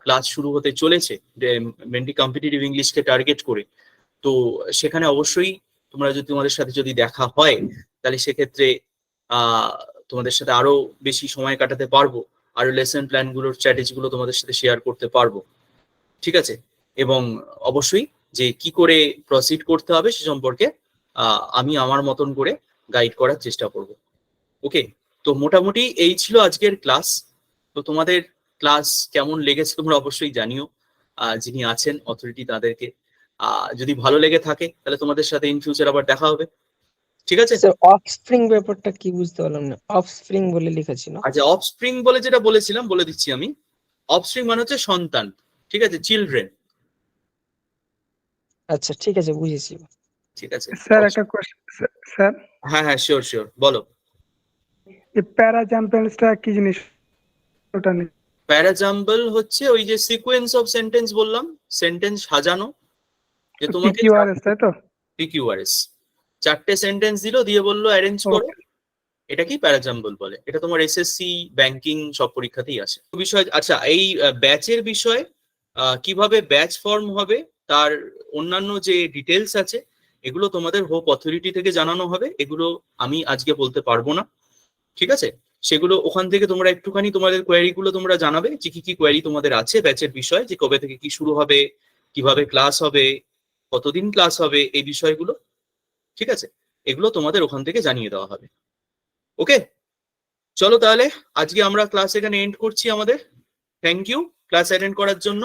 ক্লাস শুরু হতে চলেছে মেনলি কম্পিটিটিভ ইংলিশকে টার্গেট করে। তো সেখানে অবশ্যই তোমরা যদি তোমাদের সাথে যদি দেখা হয় তাহলে সেক্ষেত্রে তোমাদের সাথে আরো বেশি সময় কাটাতে পারবো, আরো লেসন প্ল্যান গুলোর স্ট্র্যাটেজি গুলো তোমাদের সাথে শেয়ার করতে পারবো। ঠিক আছে, এবং অবশ্যই যে কি করে প্রসিড করতে হবে সে সম্পর্কে আমি আমার মতন করে গাইড করার চেষ্টা করব। ওকে, তো মোটামুটি এই ছিল আজকের ক্লাস। তো তোমাদের ক্লাস কেমন লেগেছে তোমরা অবশ্যই জানিও, যিনি আছেন অথরিটি তাদেরকে। যদি ভালো লেগে থাকে তাহলে তোমাদের সাথে ইন ফিউচার আবার দেখা হবে। ঠিক আছে? স্যার অফস্প্রিং ব্যাপারটা কি বুঝতে পারলাম না, অফস্প্রিং বলে লিখা ছিল। আচ্ছা, অফস্প্রিং বলে যেটা বলেছিলাম বলে দিচ্ছি আমি। অফস্প্রিং মানে হচ্ছে সন্তান, ঠিক আছে, চিলড্রেন। আচ্ছা ঠিক আছে, বুঝেছি। ঠিক আছে স্যার একটা কোশ্চেন স্যার, হ্যাঁ হ্যাঁ, শিওর শিওর, বলো। এই প্যারাজাম্পেলসটা কি জিনিস ওটা নেই? প্যারাজাম্বল হচ্ছে ওই যে সিকোয়েন্স অফ সেন্টেন্স বললাম, সেন্টেন্স সাজানো, যে তোমাকে পিকিউআরএস তাই তো? পিকিউআরএস, 4টে সেন্টেন্স দিল, দিয়ে বললো অ্যারেঞ্জ করো, Okay. এটা কি প্যারাজাম্বল বলে। এটা তোমার এসএসসি, ব্যাংকিং সব পরীক্ষাতেই আসে বিষয়। আচ্ছা, এই ব্যাচের বিষয়, কিভাবে ব্যাচ ফর্ম হবে, তার অন্যান্য যে ডিটেলস আছে, এগুলো তোমাদের হোপ অথরিটি থেকে জানানো হবে। এগুলো আমি আজকে বলতে পারবো না, ঠিক আছে? সেগুলো ওখান থেকে তোমরা একটুখানি তোমাদের কোয়েরি গুলো তোমরা জানাবে, যে কি কি কোয়েরি তোমাদের আছে ব্যাচের বিষয়, যে কবে থেকে কি শুরু হবে, কিভাবে ক্লাস হবে, কতদিন ক্লাস হবে, এই বিষয়গুলো, ঠিক আছে? এগুলো তোমাদের ওখান থেকে জানিয়ে দেওয়া হবে। ওকে, চলো তাহলে আজকে আমরা ক্লাস এখানে এন্ড করছি আমাদের। থ্যাংক ইউ ক্লাস অ্যাটেন্ড করার জন্য।